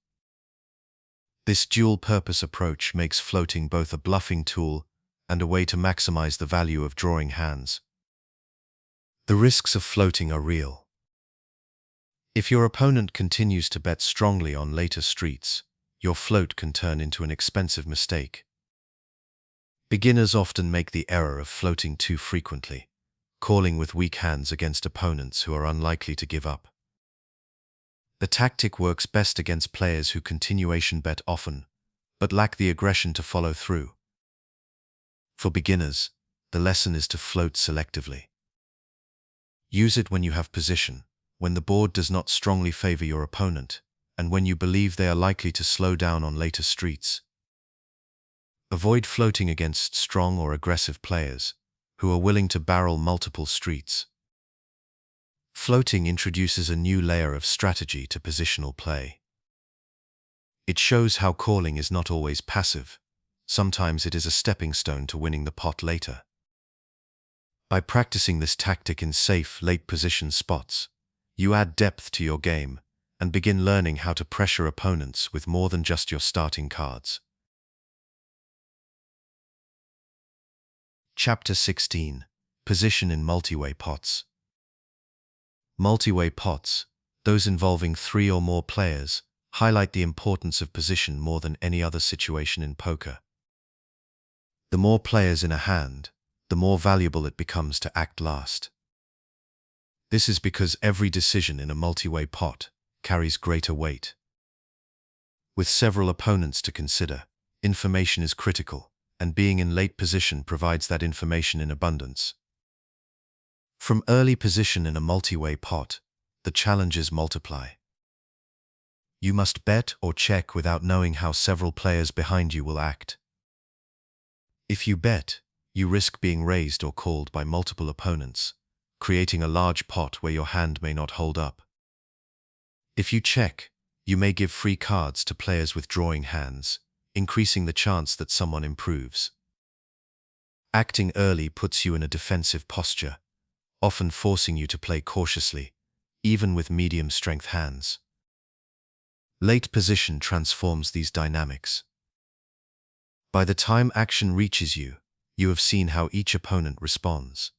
This dual-purpose approach makes floating both a bluffing tool and a way to maximize the value of drawing hands. The risks of floating are real. If your opponent continues to bet strongly on later streets, your float can turn into an expensive mistake. Beginners often make the error of floating too frequently, calling with weak hands against opponents who are unlikely to give up. The tactic works best against players who continuation bet often, but lack the aggression to follow through. For beginners, the lesson is to float selectively. Use it when you have position, when the board does not strongly favor your opponent, and when you believe they are likely to slow down on later streets. Avoid floating against strong or aggressive players who are willing to barrel multiple streets. Floating introduces a new layer of strategy to positional play. It shows how calling is not always passive. Sometimes it is a stepping stone to winning the pot later. By practicing this tactic in safe, late position spots, you add depth to your game and begin learning how to pressure opponents with more than just your starting cards. Chapter 16. Position in Multiway Pots. Multiway pots, those involving 3 or more players, highlight the importance of position more than any other situation in poker. The more players in a hand, the more valuable it becomes to act last. This is because every decision in a multi-way pot carries greater weight. With several opponents to consider, information is critical, and being in late position provides that information in abundance. From early position in a multi-way pot, the challenges multiply. You must bet or check without knowing how several players behind you will act. If you bet, you risk being raised or called by multiple opponents, creating a large pot where your hand may not hold up. If you check, you may give free cards to players with drawing hands, increasing the chance that someone improves. Acting early puts you in a defensive posture, often forcing you to play cautiously, even with medium-strength hands. Late position transforms these dynamics. By the time action reaches you, you have seen how each opponent responds.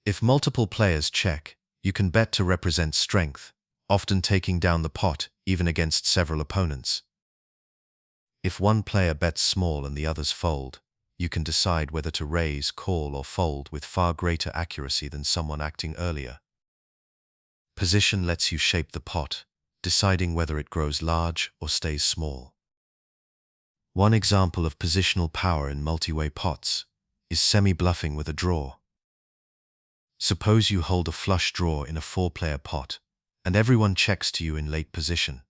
If multiple players check, you can bet to represent strength, often taking down the pot even against several opponents. If one player bets small and the others fold, you can decide whether to raise, call, or fold with far greater accuracy than someone acting earlier. Position lets you shape the pot, deciding whether it grows large or stays small. One example of positional power in multi-way pots is semi-bluffing with a draw. Suppose you hold a flush draw in a 4-player pot, and everyone checks to you in late position.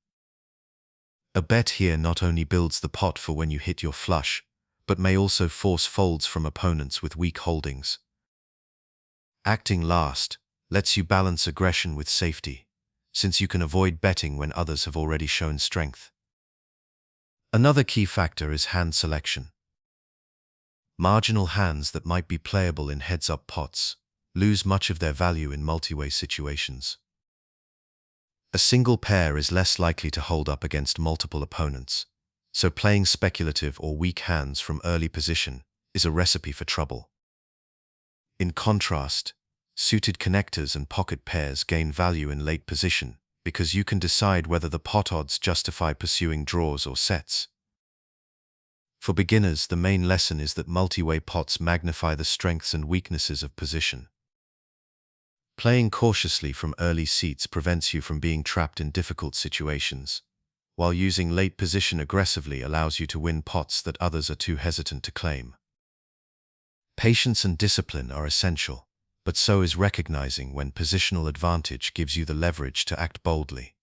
A bet here not only builds the pot for when you hit your flush, but may also force folds from opponents with weak holdings. Acting last lets you balance aggression with safety, since you can avoid betting when others have already shown strength. Another key factor is hand selection. Marginal hands that might be playable in heads-up pots lose much of their value in multi-way situations. A single pair is less likely to hold up against multiple opponents, so playing speculative or weak hands from early position is a recipe for trouble. In contrast, suited connectors and pocket pairs gain value in late position because you can decide whether the pot odds justify pursuing draws or sets. For beginners, the main lesson is that multi-way pots magnify the strengths and weaknesses of position. Playing cautiously from early seats prevents you from being trapped in difficult situations, while using late position aggressively allows you to win pots that others are too hesitant to claim. Patience and discipline are essential, but so is recognizing when positional advantage gives you the leverage to act boldly.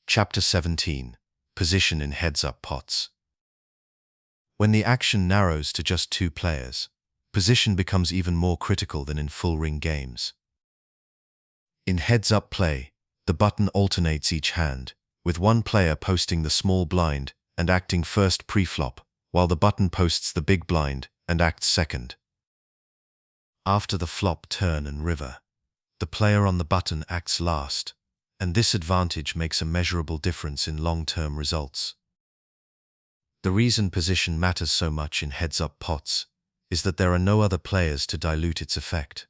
Chapter 17. Position in heads-up pots. When the action narrows to just 2 players, position becomes even more critical than in full-ring games. In heads-up play, the button alternates each hand, with one player posting the small blind and acting first pre-flop, while the button posts the big blind and acts second. After the flop, turn, and river, the player on the button acts last, and this advantage makes a measurable difference in long-term results. The reason position matters so much in heads-up pots is that there are no other players to dilute its effect.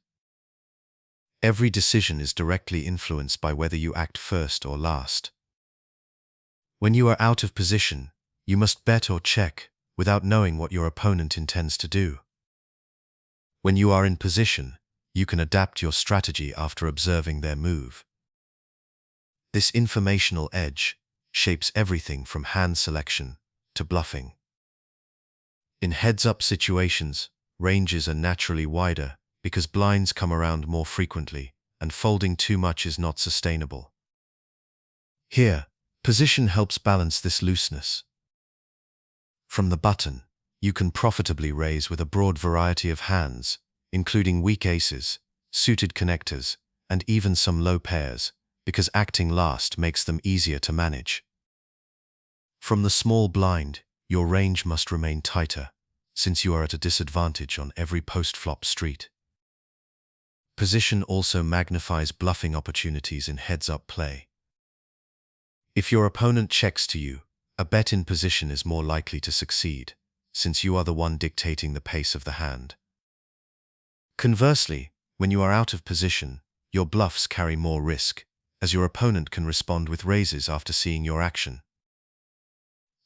Every decision is directly influenced by whether you act first or last. When you are out of position, you must bet or check without knowing what your opponent intends to do. When you are in position, you can adapt your strategy after observing their move. This informational edge shapes everything from hand selection to bluffing. In heads-up situations, ranges are naturally wider because blinds come around more frequently, and folding too much is not sustainable. Here, position helps balance this looseness. From the button, you can profitably raise with a broad variety of hands, including weak aces, suited connectors, and even some low pairs, because acting last makes them easier to manage. From the small blind, your range must remain tighter, since you are at a disadvantage on every post-flop street. Position also magnifies bluffing opportunities in heads-up play. If your opponent checks to you, a bet in position is more likely to succeed, since you are the one dictating the pace of the hand. Conversely, when you are out of position, your bluffs carry more risk, as your opponent can respond with raises after seeing your action.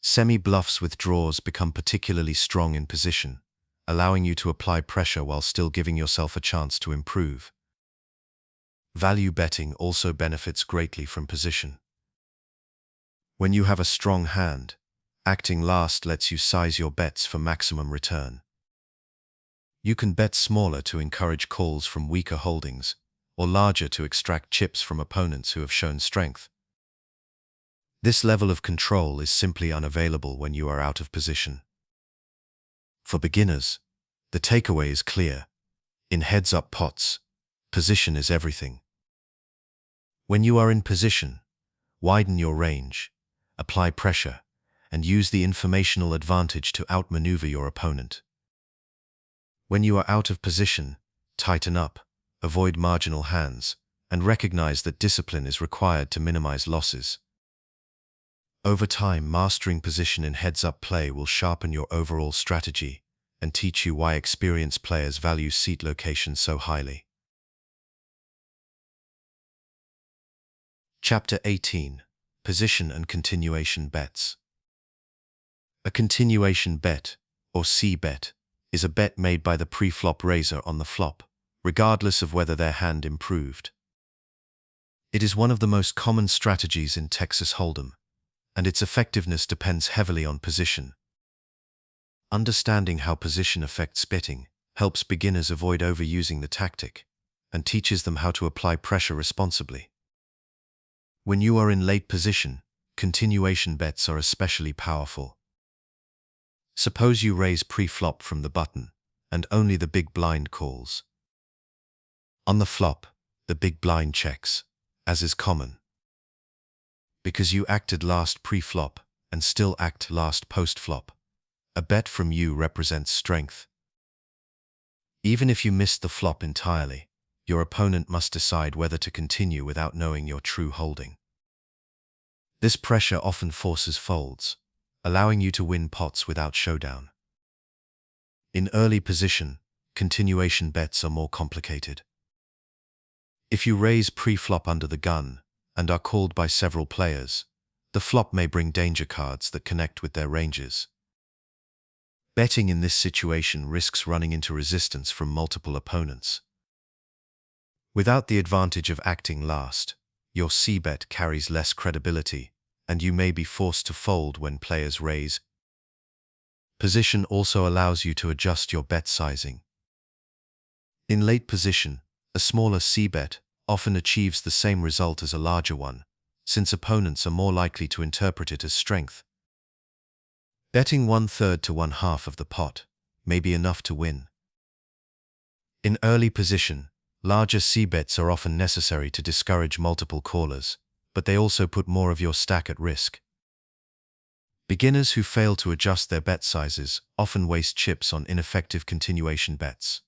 Semi-bluffs with draws become particularly strong in position, allowing you to apply pressure while still giving yourself a chance to improve. Value betting also benefits greatly from position. When you have a strong hand, acting last lets you size your bets for maximum return. You can bet smaller to encourage calls from weaker holdings, or larger to extract chips from opponents who have shown strength. This level of control is simply unavailable when you are out of position. For beginners, the takeaway is clear. In heads-up pots, position is everything. When you are in position, widen your range, apply pressure, and use the informational advantage to outmaneuver your opponent. When you are out of position, tighten up, avoid marginal hands, and recognize that discipline is required to minimize losses. Over time, mastering position in heads-up play will sharpen your overall strategy and teach you why experienced players value seat location so highly. Chapter 18: Position and Continuation Bets. A continuation bet, or C-bet, is a bet made by the pre-flop raiser on the flop, regardless of whether their hand improved. It is one of the most common strategies in Texas Hold'em, and its effectiveness depends heavily on position. Understanding how position affects betting helps beginners avoid overusing the tactic and teaches them how to apply pressure responsibly. When you are in late position, continuation bets are especially powerful. Suppose you raise pre-flop from the button, and only the big blind calls. On the flop, the big blind checks, as is common. Because you acted last pre-flop and still act last post-flop, a bet from you represents strength. Even if you missed the flop entirely, your opponent must decide whether to continue without knowing your true holding. This pressure often forces folds, allowing you to win pots without showdown. In early position, continuation bets are more complicated. If you raise pre-flop under the gun and are called by several players, the flop may bring danger cards that connect with their ranges. Betting in this situation risks running into resistance from multiple opponents. Without the advantage of acting last, your C-bet carries less credibility, and you may be forced to fold when players raise. Position also allows you to adjust your bet sizing. In late position, a smaller C-bet often achieves the same result as a larger one, since opponents are more likely to interpret it as strength. Betting 1/3 to 1/2 of the pot may be enough to win. In early position, larger C-bets are often necessary to discourage multiple callers, but they also put more of your stack at risk. Beginners who fail to adjust their bet sizes often waste chips on ineffective continuation bets.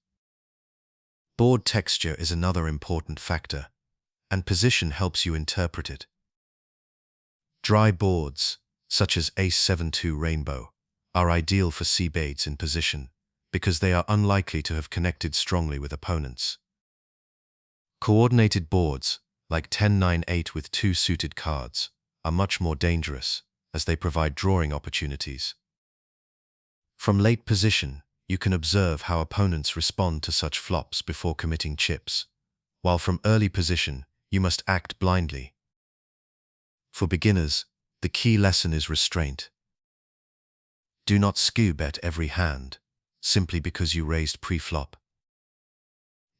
Board texture is another important factor, and position helps you interpret it. Dry boards, such as Ace-7-2 Rainbow, are ideal for C-bets in position because they are unlikely to have connected strongly with opponents. Coordinated boards, like 10-9-8 with two suited cards, are much more dangerous as they provide drawing opportunities. From late position, you can observe how opponents respond to such flops before committing chips, while from early position, you must act blindly. For beginners, the key lesson is restraint. Do not skew bet every hand, simply because you raised pre-flop.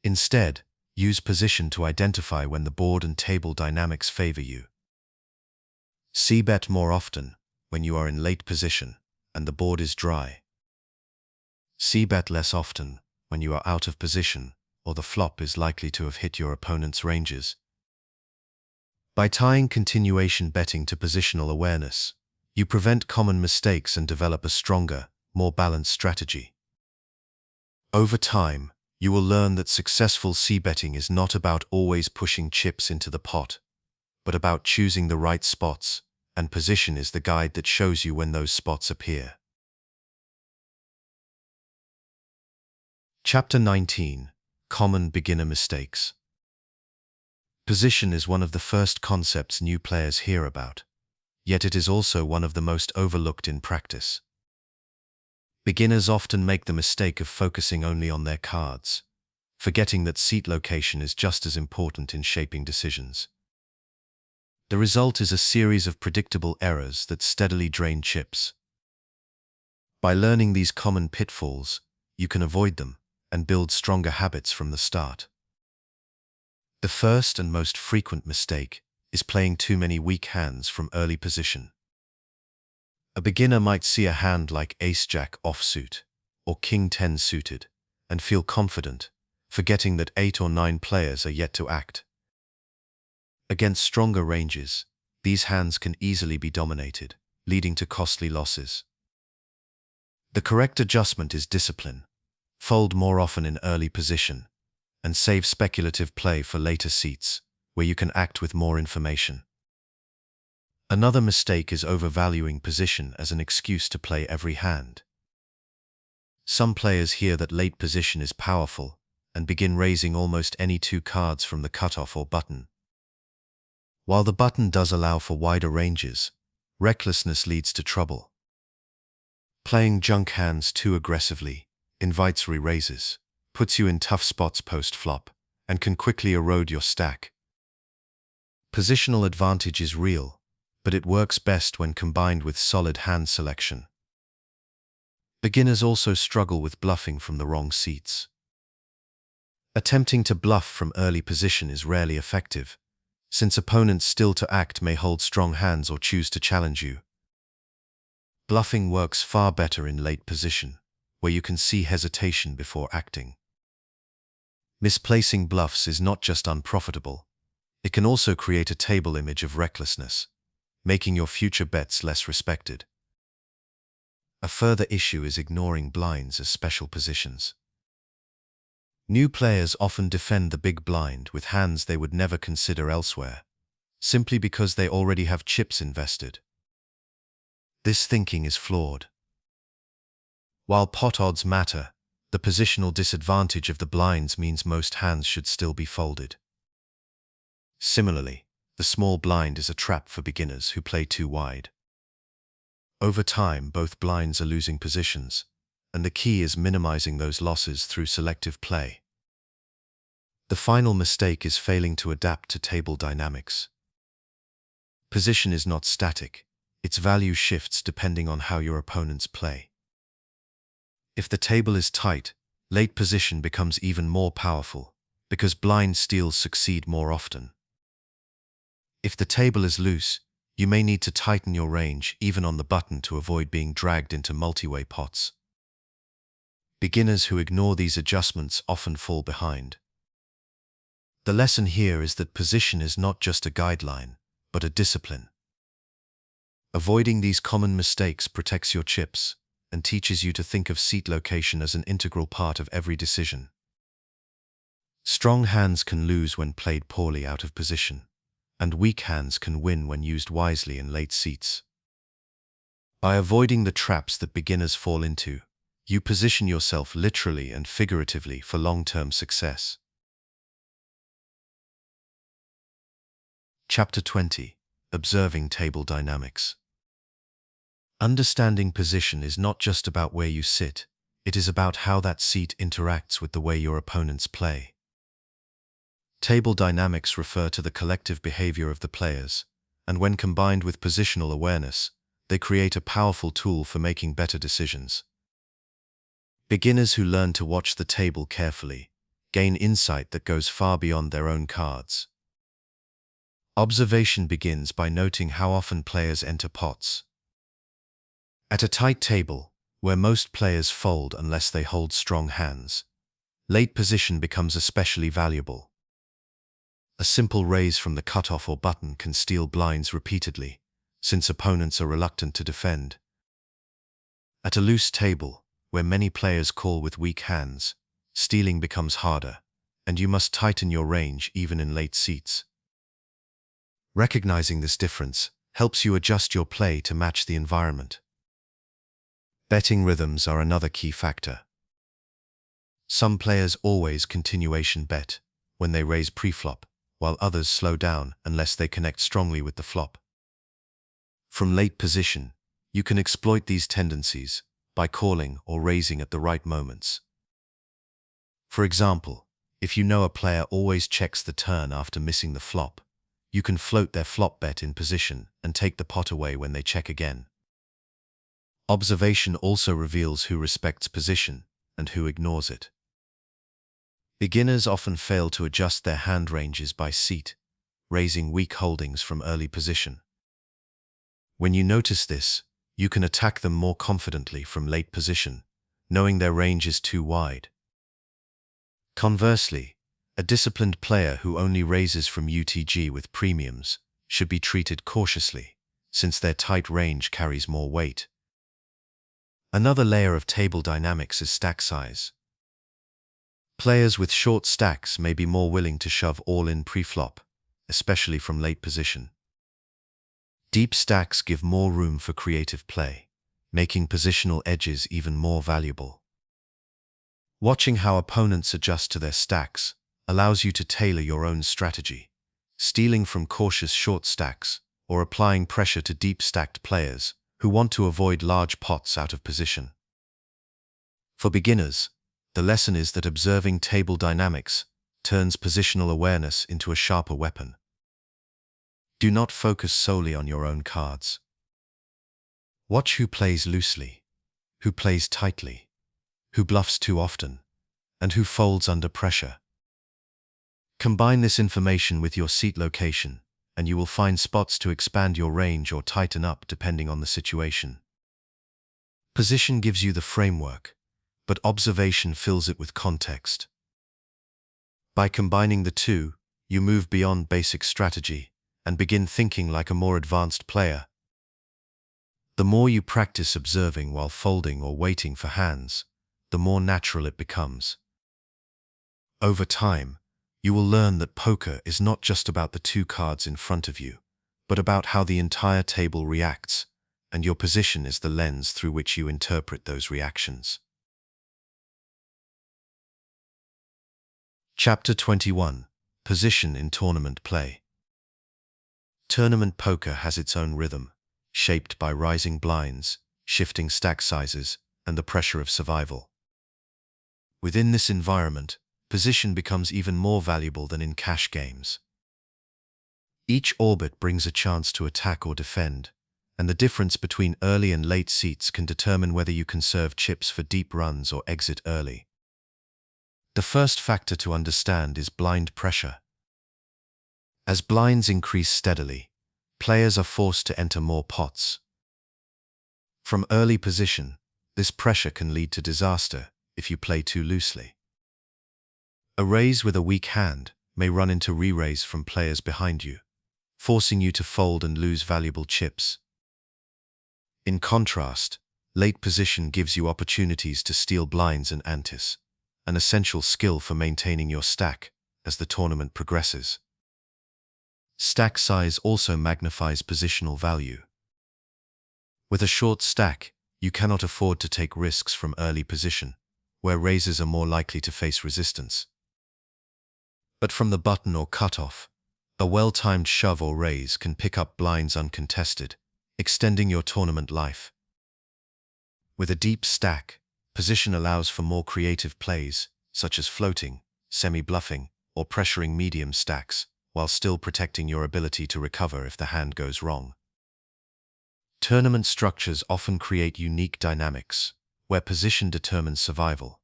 Instead, use position to identify when the board and table dynamics favor you. C-bet more often when you are in late position and the board is dry. C-bet less often when you are out of position or the flop is likely to have hit your opponent's ranges. By tying continuation betting to positional awareness, you prevent common mistakes and develop a stronger, more balanced strategy. Over time, you will learn that successful c-betting is not about always pushing chips into the pot, but about choosing the right spots, and position is the guide that shows you when those spots appear. Chapter 19: Common Beginner Mistakes. Position is one of the first concepts new players hear about, yet it is also one of the most overlooked in practice. Beginners often make the mistake of focusing only on their cards, forgetting that seat location is just as important in shaping decisions. The result is a series of predictable errors that steadily drain chips. By learning these common pitfalls, you can avoid them and build stronger habits from the start. The first and most frequent mistake is playing too many weak hands from early position. A beginner might see a hand like Ace-Jack offsuit or King-10 suited and feel confident, forgetting that 8 or 9 players are yet to act. Against stronger ranges, these hands can easily be dominated, leading to costly losses. The correct adjustment is discipline. Fold more often in early position, and save speculative play for later seats, where you can act with more information. Another mistake is overvaluing position as an excuse to play every hand. Some players hear that late position is powerful and begin raising almost any 2 cards from the cutoff or button. While the button does allow for wider ranges, recklessness leads to trouble. Playing junk hands too aggressively invites re-raises, puts you in tough spots post-flop, and can quickly erode your stack. Positional advantage is real, but it works best when combined with solid hand selection. Beginners also struggle with bluffing from the wrong seats. Attempting to bluff from early position is rarely effective, since opponents still to act may hold strong hands or choose to challenge you. Bluffing works far better in late position, where you can see hesitation before acting. Misplacing bluffs is not just unprofitable, it can also create a table image of recklessness, making your future bets less respected. A further issue is ignoring blinds as special positions. New players often defend the big blind with hands they would never consider elsewhere, simply because they already have chips invested. This thinking is flawed. While pot odds matter, the positional disadvantage of the blinds means most hands should still be folded. Similarly, the small blind is a trap for beginners who play too wide. Over time, both blinds are losing positions, and the key is minimizing those losses through selective play. The final mistake is failing to adapt to table dynamics. Position is not static, its value shifts depending on how your opponents play. If the table is tight, late position becomes even more powerful, because blind steals succeed more often. If the table is loose, you may need to tighten your range even on the button to avoid being dragged into multi-way pots. Beginners who ignore these adjustments often fall behind. The lesson here is that position is not just a guideline, but a discipline. Avoiding these common mistakes protects your chips and teaches you to think of seat location as an integral part of every decision. Strong hands can lose when played poorly out of position, and weak hands can win when used wisely in late seats. By avoiding the traps that beginners fall into, you position yourself literally and figuratively for long-term success. Chapter 20: Observing Table Dynamics. Understanding position is not just about where you sit, it is about how that seat interacts with the way your opponents play. Table dynamics refer to the collective behavior of the players, and when combined with positional awareness, they create a powerful tool for making better decisions. Beginners who learn to watch the table carefully gain insight that goes far beyond their own cards. Observation begins by noting how often players enter pots. At a tight table, where most players fold unless they hold strong hands, late position becomes especially valuable. A simple raise from the cutoff or button can steal blinds repeatedly, since opponents are reluctant to defend. At a loose table, where many players call with weak hands, stealing becomes harder, and you must tighten your range even in late seats. Recognizing this difference helps you adjust your play to match the environment. Betting rhythms are another key factor. Some players always continuation bet when they raise pre-flop, while others slow down unless they connect strongly with the flop. From late position, you can exploit these tendencies by calling or raising at the right moments. For example, if you know a player always checks the turn after missing the flop, you can float their flop bet in position and take the pot away when they check again. Observation also reveals who respects position and who ignores it. Beginners often fail to adjust their hand ranges by seat, raising weak holdings from early position. When you notice this, you can attack them more confidently from late position, knowing their range is too wide. Conversely, a disciplined player who only raises from UTG with premiums should be treated cautiously, since their tight range carries more weight. Another layer of table dynamics is stack size. Players with short stacks may be more willing to shove all-in pre-flop, especially from late position. Deep stacks give more room for creative play, making positional edges even more valuable. Watching how opponents adjust to their stacks allows you to tailor your own strategy, stealing from cautious short stacks or applying pressure to deep-stacked players who want to avoid large pots out of position. For beginners, the lesson is that observing table dynamics turns positional awareness into a sharper weapon. Do not focus solely on your own cards. Watch who plays loosely, who plays tightly, who bluffs too often, and who folds under pressure. Combine this information with your seat location, and you will find spots to expand your range or tighten up depending on the situation. Position gives you the framework, but observation fills it with context. By combining the two, you move beyond basic strategy and begin thinking like a more advanced player. The more you practice observing while folding or waiting for hands, the more natural it becomes. Over time, you will learn that poker is not just about the two cards in front of you, but about how the entire table reacts, and your position is the lens through which you interpret those reactions. Chapter 21. Position in Tournament Play. Tournament poker has its own rhythm, shaped by rising blinds, shifting stack sizes, and the pressure of survival. Within this environment, position becomes even more valuable than in cash games. Each orbit brings a chance to attack or defend, and the difference between early and late seats can determine whether you conserve chips for deep runs or exit early. The first factor to understand is blind pressure. As blinds increase steadily, players are forced to enter more pots. From early position, this pressure can lead to disaster if you play too loosely. A raise with a weak hand may run into re-raise from players behind you, forcing you to fold and lose valuable chips. In contrast, late position gives you opportunities to steal blinds and antes, an essential skill for maintaining your stack as the tournament progresses. Stack size also magnifies positional value. With a short stack, you cannot afford to take risks from early position, where raises are more likely to face resistance. But from the button or cutoff, a well-timed shove or raise can pick up blinds uncontested, extending your tournament life. With a deep stack, position allows for more creative plays, such as floating, semi-bluffing, or pressuring medium stacks, while still protecting your ability to recover if the hand goes wrong. Tournament structures often create unique dynamics, where position determines survival.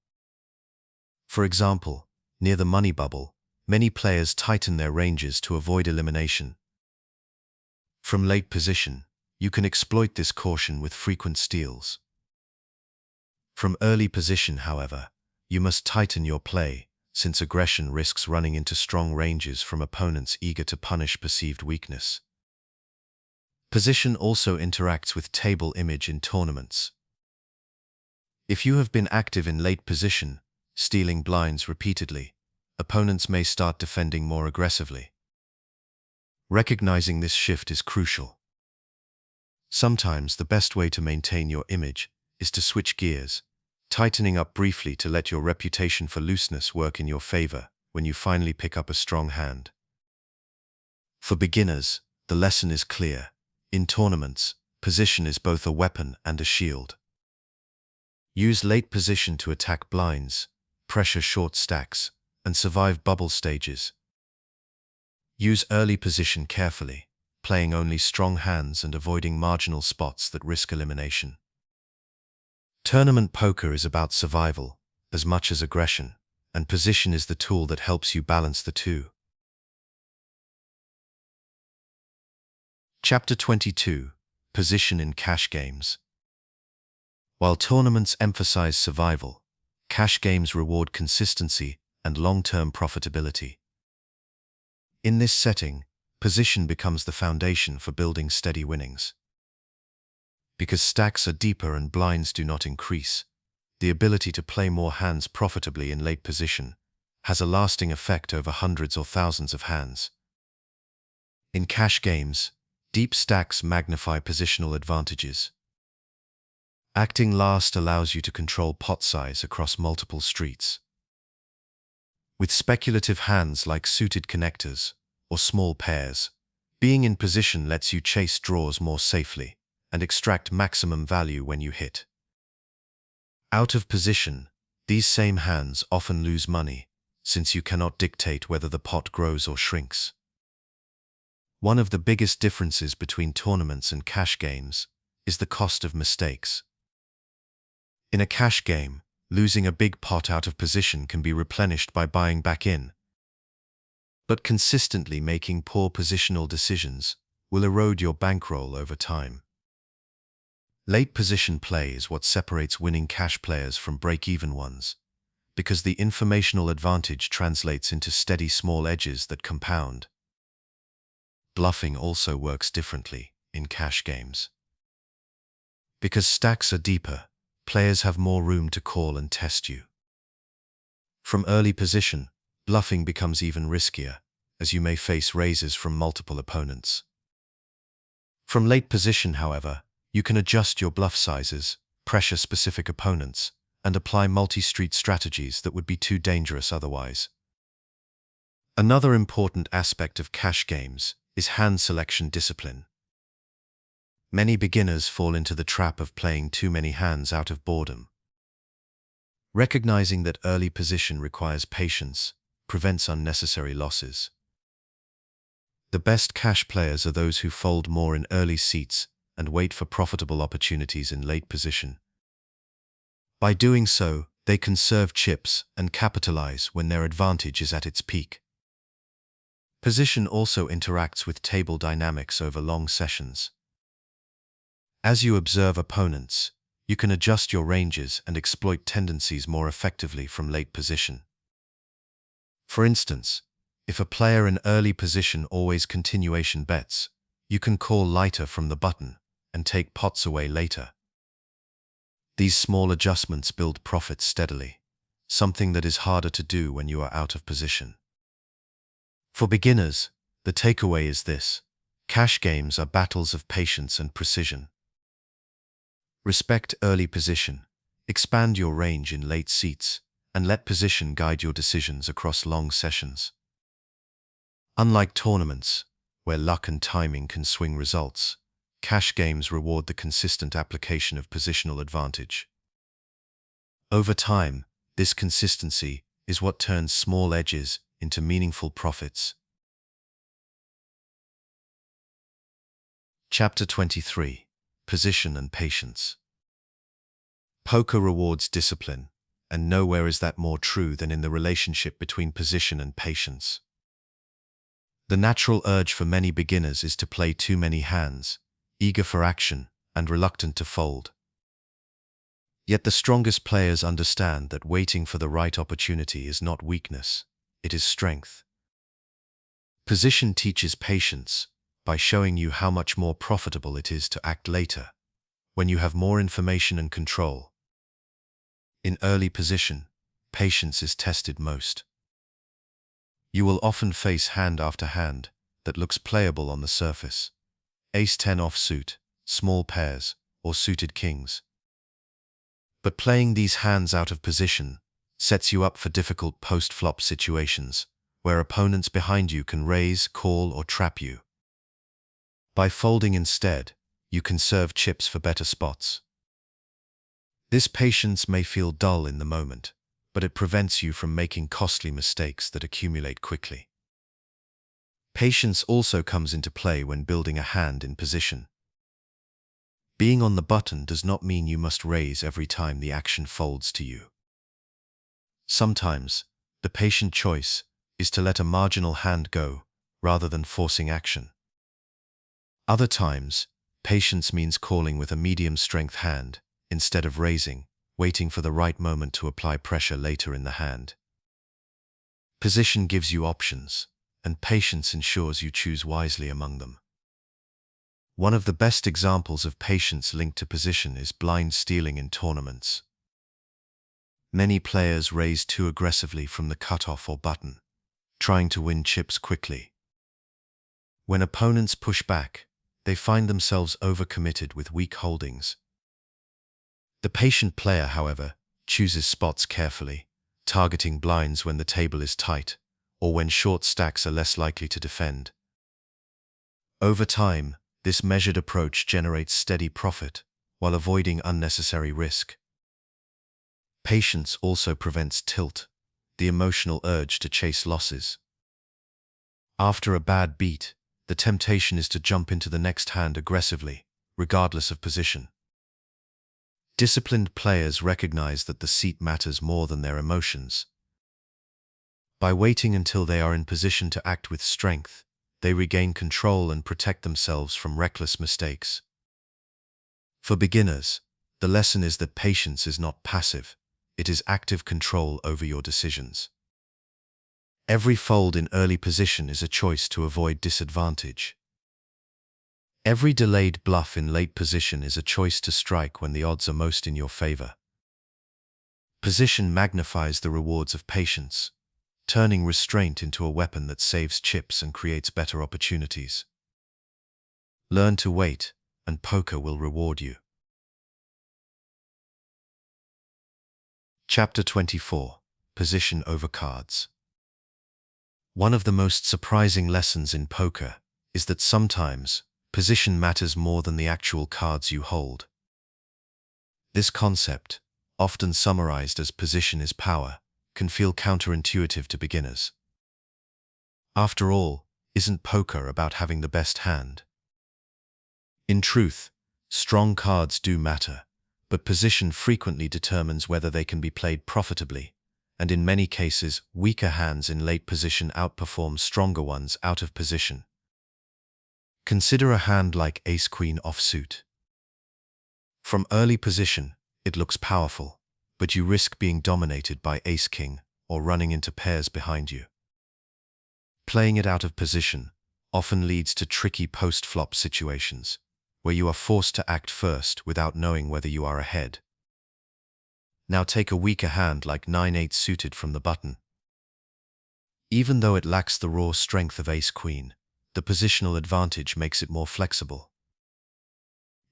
For example, near the money bubble, many players tighten their ranges to avoid elimination. From late position, you can exploit this caution with frequent steals. From early position, however, you must tighten your play, since aggression risks running into strong ranges from opponents eager to punish perceived weakness. Position also interacts with table image in tournaments. If you have been active in late position, stealing blinds repeatedly, opponents may start defending more aggressively. Recognizing this shift is crucial. Sometimes the best way to maintain your image is to switch gears, tightening up briefly to let your reputation for looseness work in your favor when you finally pick up a strong hand. For beginners, the lesson is clear. In tournaments, position is both a weapon and a shield. Use late position to attack blinds, pressure short stacks, and survive bubble stages. Use early position carefully, playing only strong hands and avoiding marginal spots that risk elimination. Tournament poker is about survival, as much as aggression, and position is the tool that helps you balance the two. Chapter 22: Position in Cash Games. While tournaments emphasize survival, cash games reward consistency and long-term profitability. In this setting, position becomes the foundation for building steady winnings. Because stacks are deeper and blinds do not increase, the ability to play more hands profitably in late position has a lasting effect over hundreds or thousands of hands. In cash games, deep stacks magnify positional advantages. Acting last allows you to control pot size across multiple streets. With speculative hands like suited connectors or small pairs, being in position lets you chase draws more safely and extract maximum value when you hit. Out of position, these same hands often lose money, since you cannot dictate whether the pot grows or shrinks. One of the biggest differences between tournaments and cash games is the cost of mistakes. In a cash game, losing a big pot out of position can be replenished by buying back in. But consistently making poor positional decisions will erode your bankroll over time. Late position play is what separates winning cash players from break-even ones, because the informational advantage translates into steady small edges that compound. Bluffing also works differently in cash games. Because stacks are deeper, players have more room to call and test you. From early position, bluffing becomes even riskier, as you may face raises from multiple opponents. From late position, however, you can adjust your bluff sizes, pressure specific opponents, and apply multi-street strategies that would be too dangerous otherwise. Another important aspect of cash games is hand selection discipline. Many beginners fall into the trap of playing too many hands out of boredom. Recognizing that early position requires patience prevents unnecessary losses. The best cash players are those who fold more in early seats and wait for profitable opportunities in late position. By doing so, they conserve chips and capitalize when their advantage is at its peak. Position also interacts with table dynamics over long sessions. As you observe opponents, you can adjust your ranges and exploit tendencies more effectively from late position. For instance, if a player in early position always continuation bets, you can call lighter from the button and take pots away later. These small adjustments build profits steadily, something that is harder to do when you are out of position. For beginners, the takeaway is this: cash games are battles of patience and precision. Respect early position, expand your range in late seats, and let position guide your decisions across long sessions. Unlike tournaments, where luck and timing can swing results, Cash games reward the consistent application of positional advantage. Over time, this consistency is what turns small edges into meaningful profits. Chapter 23: Position and Patience. Poker rewards discipline, and nowhere is that more true than in the relationship between position and patience. The natural urge for many beginners is to play too many hands, eager for action and reluctant to fold. Yet the strongest players understand that waiting for the right opportunity is not weakness, it is strength. Position teaches patience by showing you how much more profitable it is to act later, when you have more information and control. In early position, patience is tested most. You will often face hand after hand that looks playable on the surface. Ace-10 offsuit, small pairs, or suited kings. But playing these hands out of position sets you up for difficult post-flop situations, where opponents behind you can raise, call, or trap you. By folding instead, you conserve chips for better spots. This patience may feel dull in the moment, but it prevents you from making costly mistakes that accumulate quickly. Patience also comes into play when building a hand in position. Being on the button does not mean you must raise every time the action folds to you. Sometimes, the patient choice is to let a marginal hand go rather than forcing action. Other times, patience means calling with a medium-strength hand instead of raising, waiting for the right moment to apply pressure later in the hand. Position gives you options, and patience ensures you choose wisely among them. One of the best examples of patience linked to position is blind stealing in tournaments. Many players raise too aggressively from the cutoff or button, trying to win chips quickly. When opponents push back, they find themselves overcommitted with weak holdings. The patient player, however, chooses spots carefully, targeting blinds when the table is tight, or when short stacks are less likely to defend. Over time, this measured approach generates steady profit, while avoiding unnecessary risk. Patience also prevents tilt, the emotional urge to chase losses. After a bad beat, the temptation is to jump into the next hand aggressively, regardless of position. Disciplined players recognize that the seat matters more than their emotions. By waiting until they are in position to act with strength, they regain control and protect themselves from reckless mistakes. For beginners, the lesson is that patience is not passive, it is active control over your decisions. Every fold in early position is a choice to avoid disadvantage. Every delayed bluff in late position is a choice to strike when the odds are most in your favor. Position magnifies the rewards of patience, turning restraint into a weapon that saves chips and creates better opportunities. Learn to wait, and poker will reward you. Chapter 24: Position over cards. One of the most surprising lessons in poker is that sometimes position matters more than the actual cards you hold. This concept, often summarized as position is power, can feel counterintuitive to beginners. After all, isn't poker about having the best hand? In truth, strong cards do matter, but position frequently determines whether they can be played profitably, and in many cases, weaker hands in late position outperform stronger ones out of position. Consider a hand like Ace-Queen offsuit. From early position, it looks powerful, but you risk being dominated by Ace-King or running into pairs behind you. Playing it out of position often leads to tricky post-flop situations, where you are forced to act first without knowing whether you are ahead. Now take a weaker hand like 9-8 suited from the button. Even though it lacks the raw strength of Ace-Queen, the positional advantage makes it more flexible.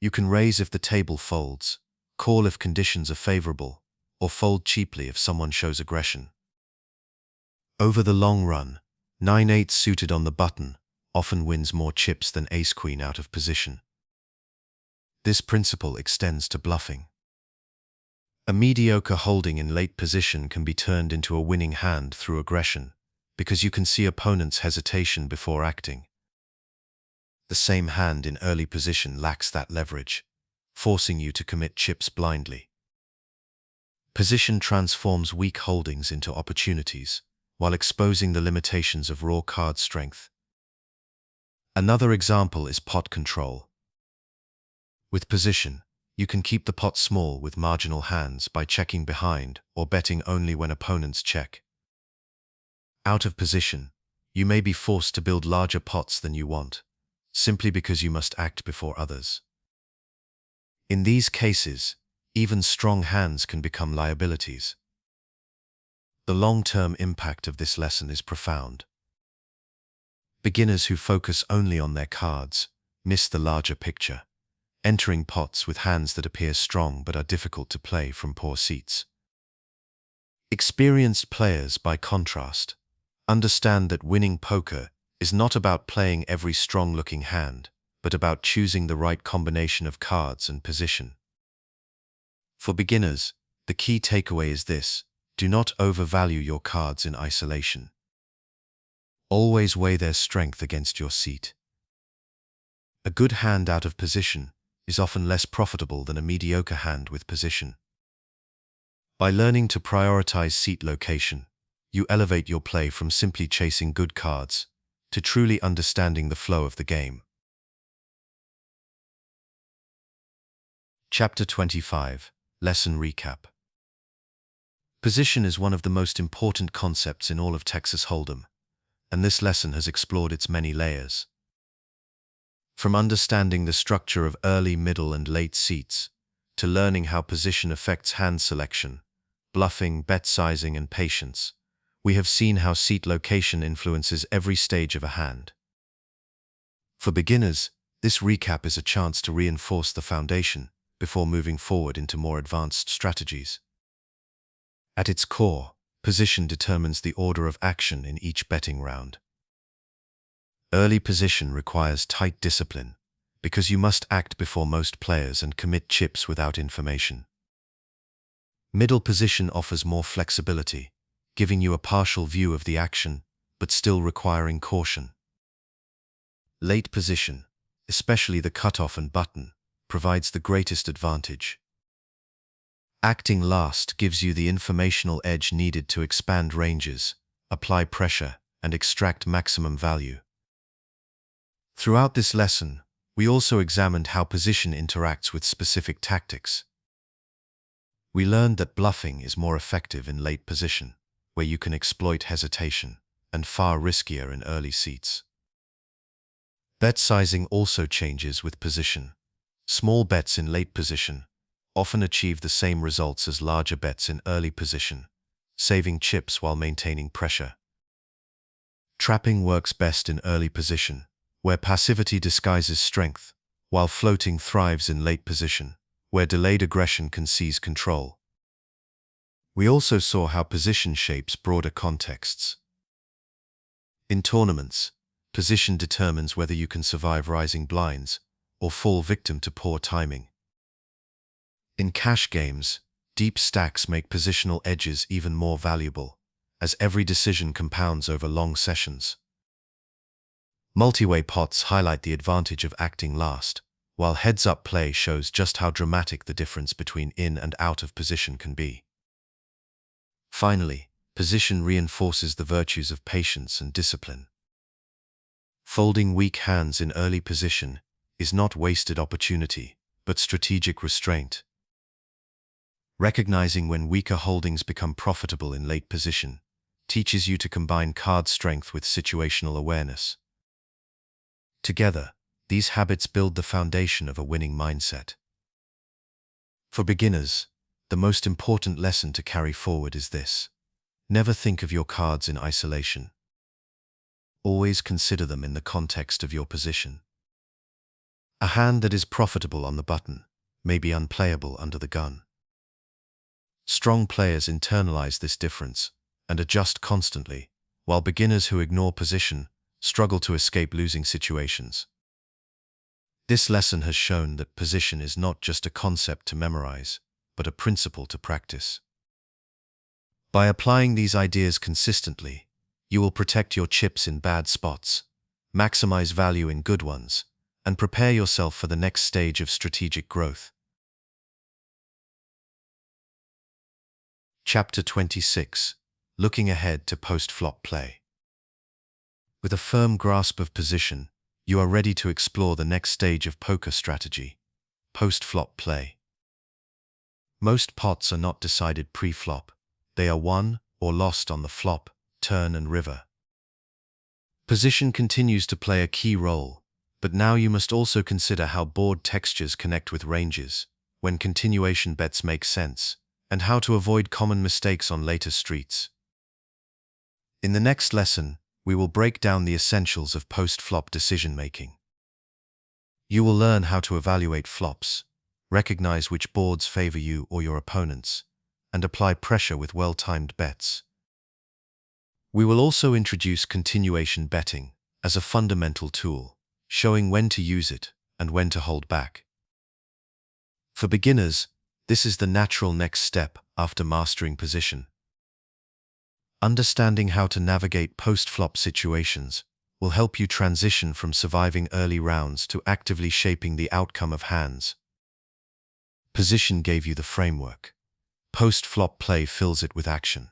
You can raise if the table folds, call if conditions are favorable, or fold cheaply if someone shows aggression. Over the long run, 9-8 suited on the button often wins more chips than Ace-Queen out of position. This principle extends to bluffing. A mediocre holding in late position can be turned into a winning hand through aggression, because you can see opponents' hesitation before acting. The same hand in early position lacks that leverage, forcing you to commit chips blindly. Position transforms weak holdings into opportunities, while exposing the limitations of raw card strength. Another example is pot control. With position, you can keep the pot small with marginal hands by checking behind or betting only when opponents check. Out of position, you may be forced to build larger pots than you want, simply because you must act before others. In these cases, even strong hands can become liabilities. The long-term impact of this lesson is profound. Beginners who focus only on their cards miss the larger picture, entering pots with hands that appear strong but are difficult to play from poor seats. Experienced players, by contrast, understand that winning poker is not about playing every strong-looking hand, but about choosing the right combination of cards and position. For beginners, the key takeaway is this: do not overvalue your cards in isolation. Always weigh their strength against your seat. A good hand out of position is often less profitable than a mediocre hand with position. By learning to prioritize seat location, you elevate your play from simply chasing good cards to truly understanding the flow of the game. Chapter 25. Lesson Recap. Position is one of the most important concepts in all of Texas Hold'em, and this lesson has explored its many layers. From understanding the structure of early, middle, and late seats, to learning how position affects hand selection, bluffing, bet sizing, and patience, we have seen how seat location influences every stage of a hand. For beginners, this recap is a chance to reinforce the foundation before moving forward into more advanced strategies. At its core, position determines the order of action in each betting round. Early position requires tight discipline, because you must act before most players and commit chips without information. Middle position offers more flexibility, giving you a partial view of the action, but still requiring caution. Late position, especially the cutoff and button, provides the greatest advantage. Acting last gives you the informational edge needed to expand ranges, apply pressure, and extract maximum value. Throughout this lesson, we also examined how position interacts with specific tactics. We learned that bluffing is more effective in late position, where you can exploit hesitation, and far riskier in early seats. Bet sizing also changes with position. Small bets in late position often achieve the same results as larger bets in early position, saving chips while maintaining pressure. Trapping works best in early position, where passivity disguises strength, while floating thrives in late position, where delayed aggression can seize control. We also saw how position shapes broader contexts. In tournaments, position determines whether you can survive rising blinds or fall victim to poor timing. In cash games, deep stacks make positional edges even more valuable, as every decision compounds over long sessions. Multiway pots highlight the advantage of acting last, while heads-up play shows just how dramatic the difference between in and out of position can be. Finally, position reinforces the virtues of patience and discipline. Folding weak hands in early position is not wasted opportunity, but strategic restraint. Recognizing when weaker holdings become profitable in late position teaches you to combine card strength with situational awareness. Together, these habits build the foundation of a winning mindset. For beginners, the most important lesson to carry forward is this: never think of your cards in isolation. Always consider them in the context of your position. A hand that is profitable on the button may be unplayable under the gun. Strong players internalize this difference and adjust constantly, while beginners who ignore position struggle to escape losing situations. This lesson has shown that position is not just a concept to memorize, but a principle to practice. By applying these ideas consistently, you will protect your chips in bad spots, maximize value in good ones, and prepare yourself for the next stage of strategic growth. Chapter 26. Looking ahead to post-flop play. With a firm grasp of position, you are ready to explore the next stage of poker strategy, post-flop play. Most pots are not decided pre-flop. They are won or lost on the flop, turn and river. Position continues to play a key role, but now you must also consider how board textures connect with ranges, when continuation bets make sense, and how to avoid common mistakes on later streets. In the next lesson, we will break down the essentials of post-flop decision-making. You will learn how to evaluate flops, recognize which boards favor you or your opponents, and apply pressure with well-timed bets. We will also introduce continuation betting as a fundamental tool, showing when to use it and when to hold back. For beginners, this is the natural next step after mastering position. Understanding how to navigate post-flop situations will help you transition from surviving early rounds to actively shaping the outcome of hands. Position gave you the framework. Post-flop play fills it with action.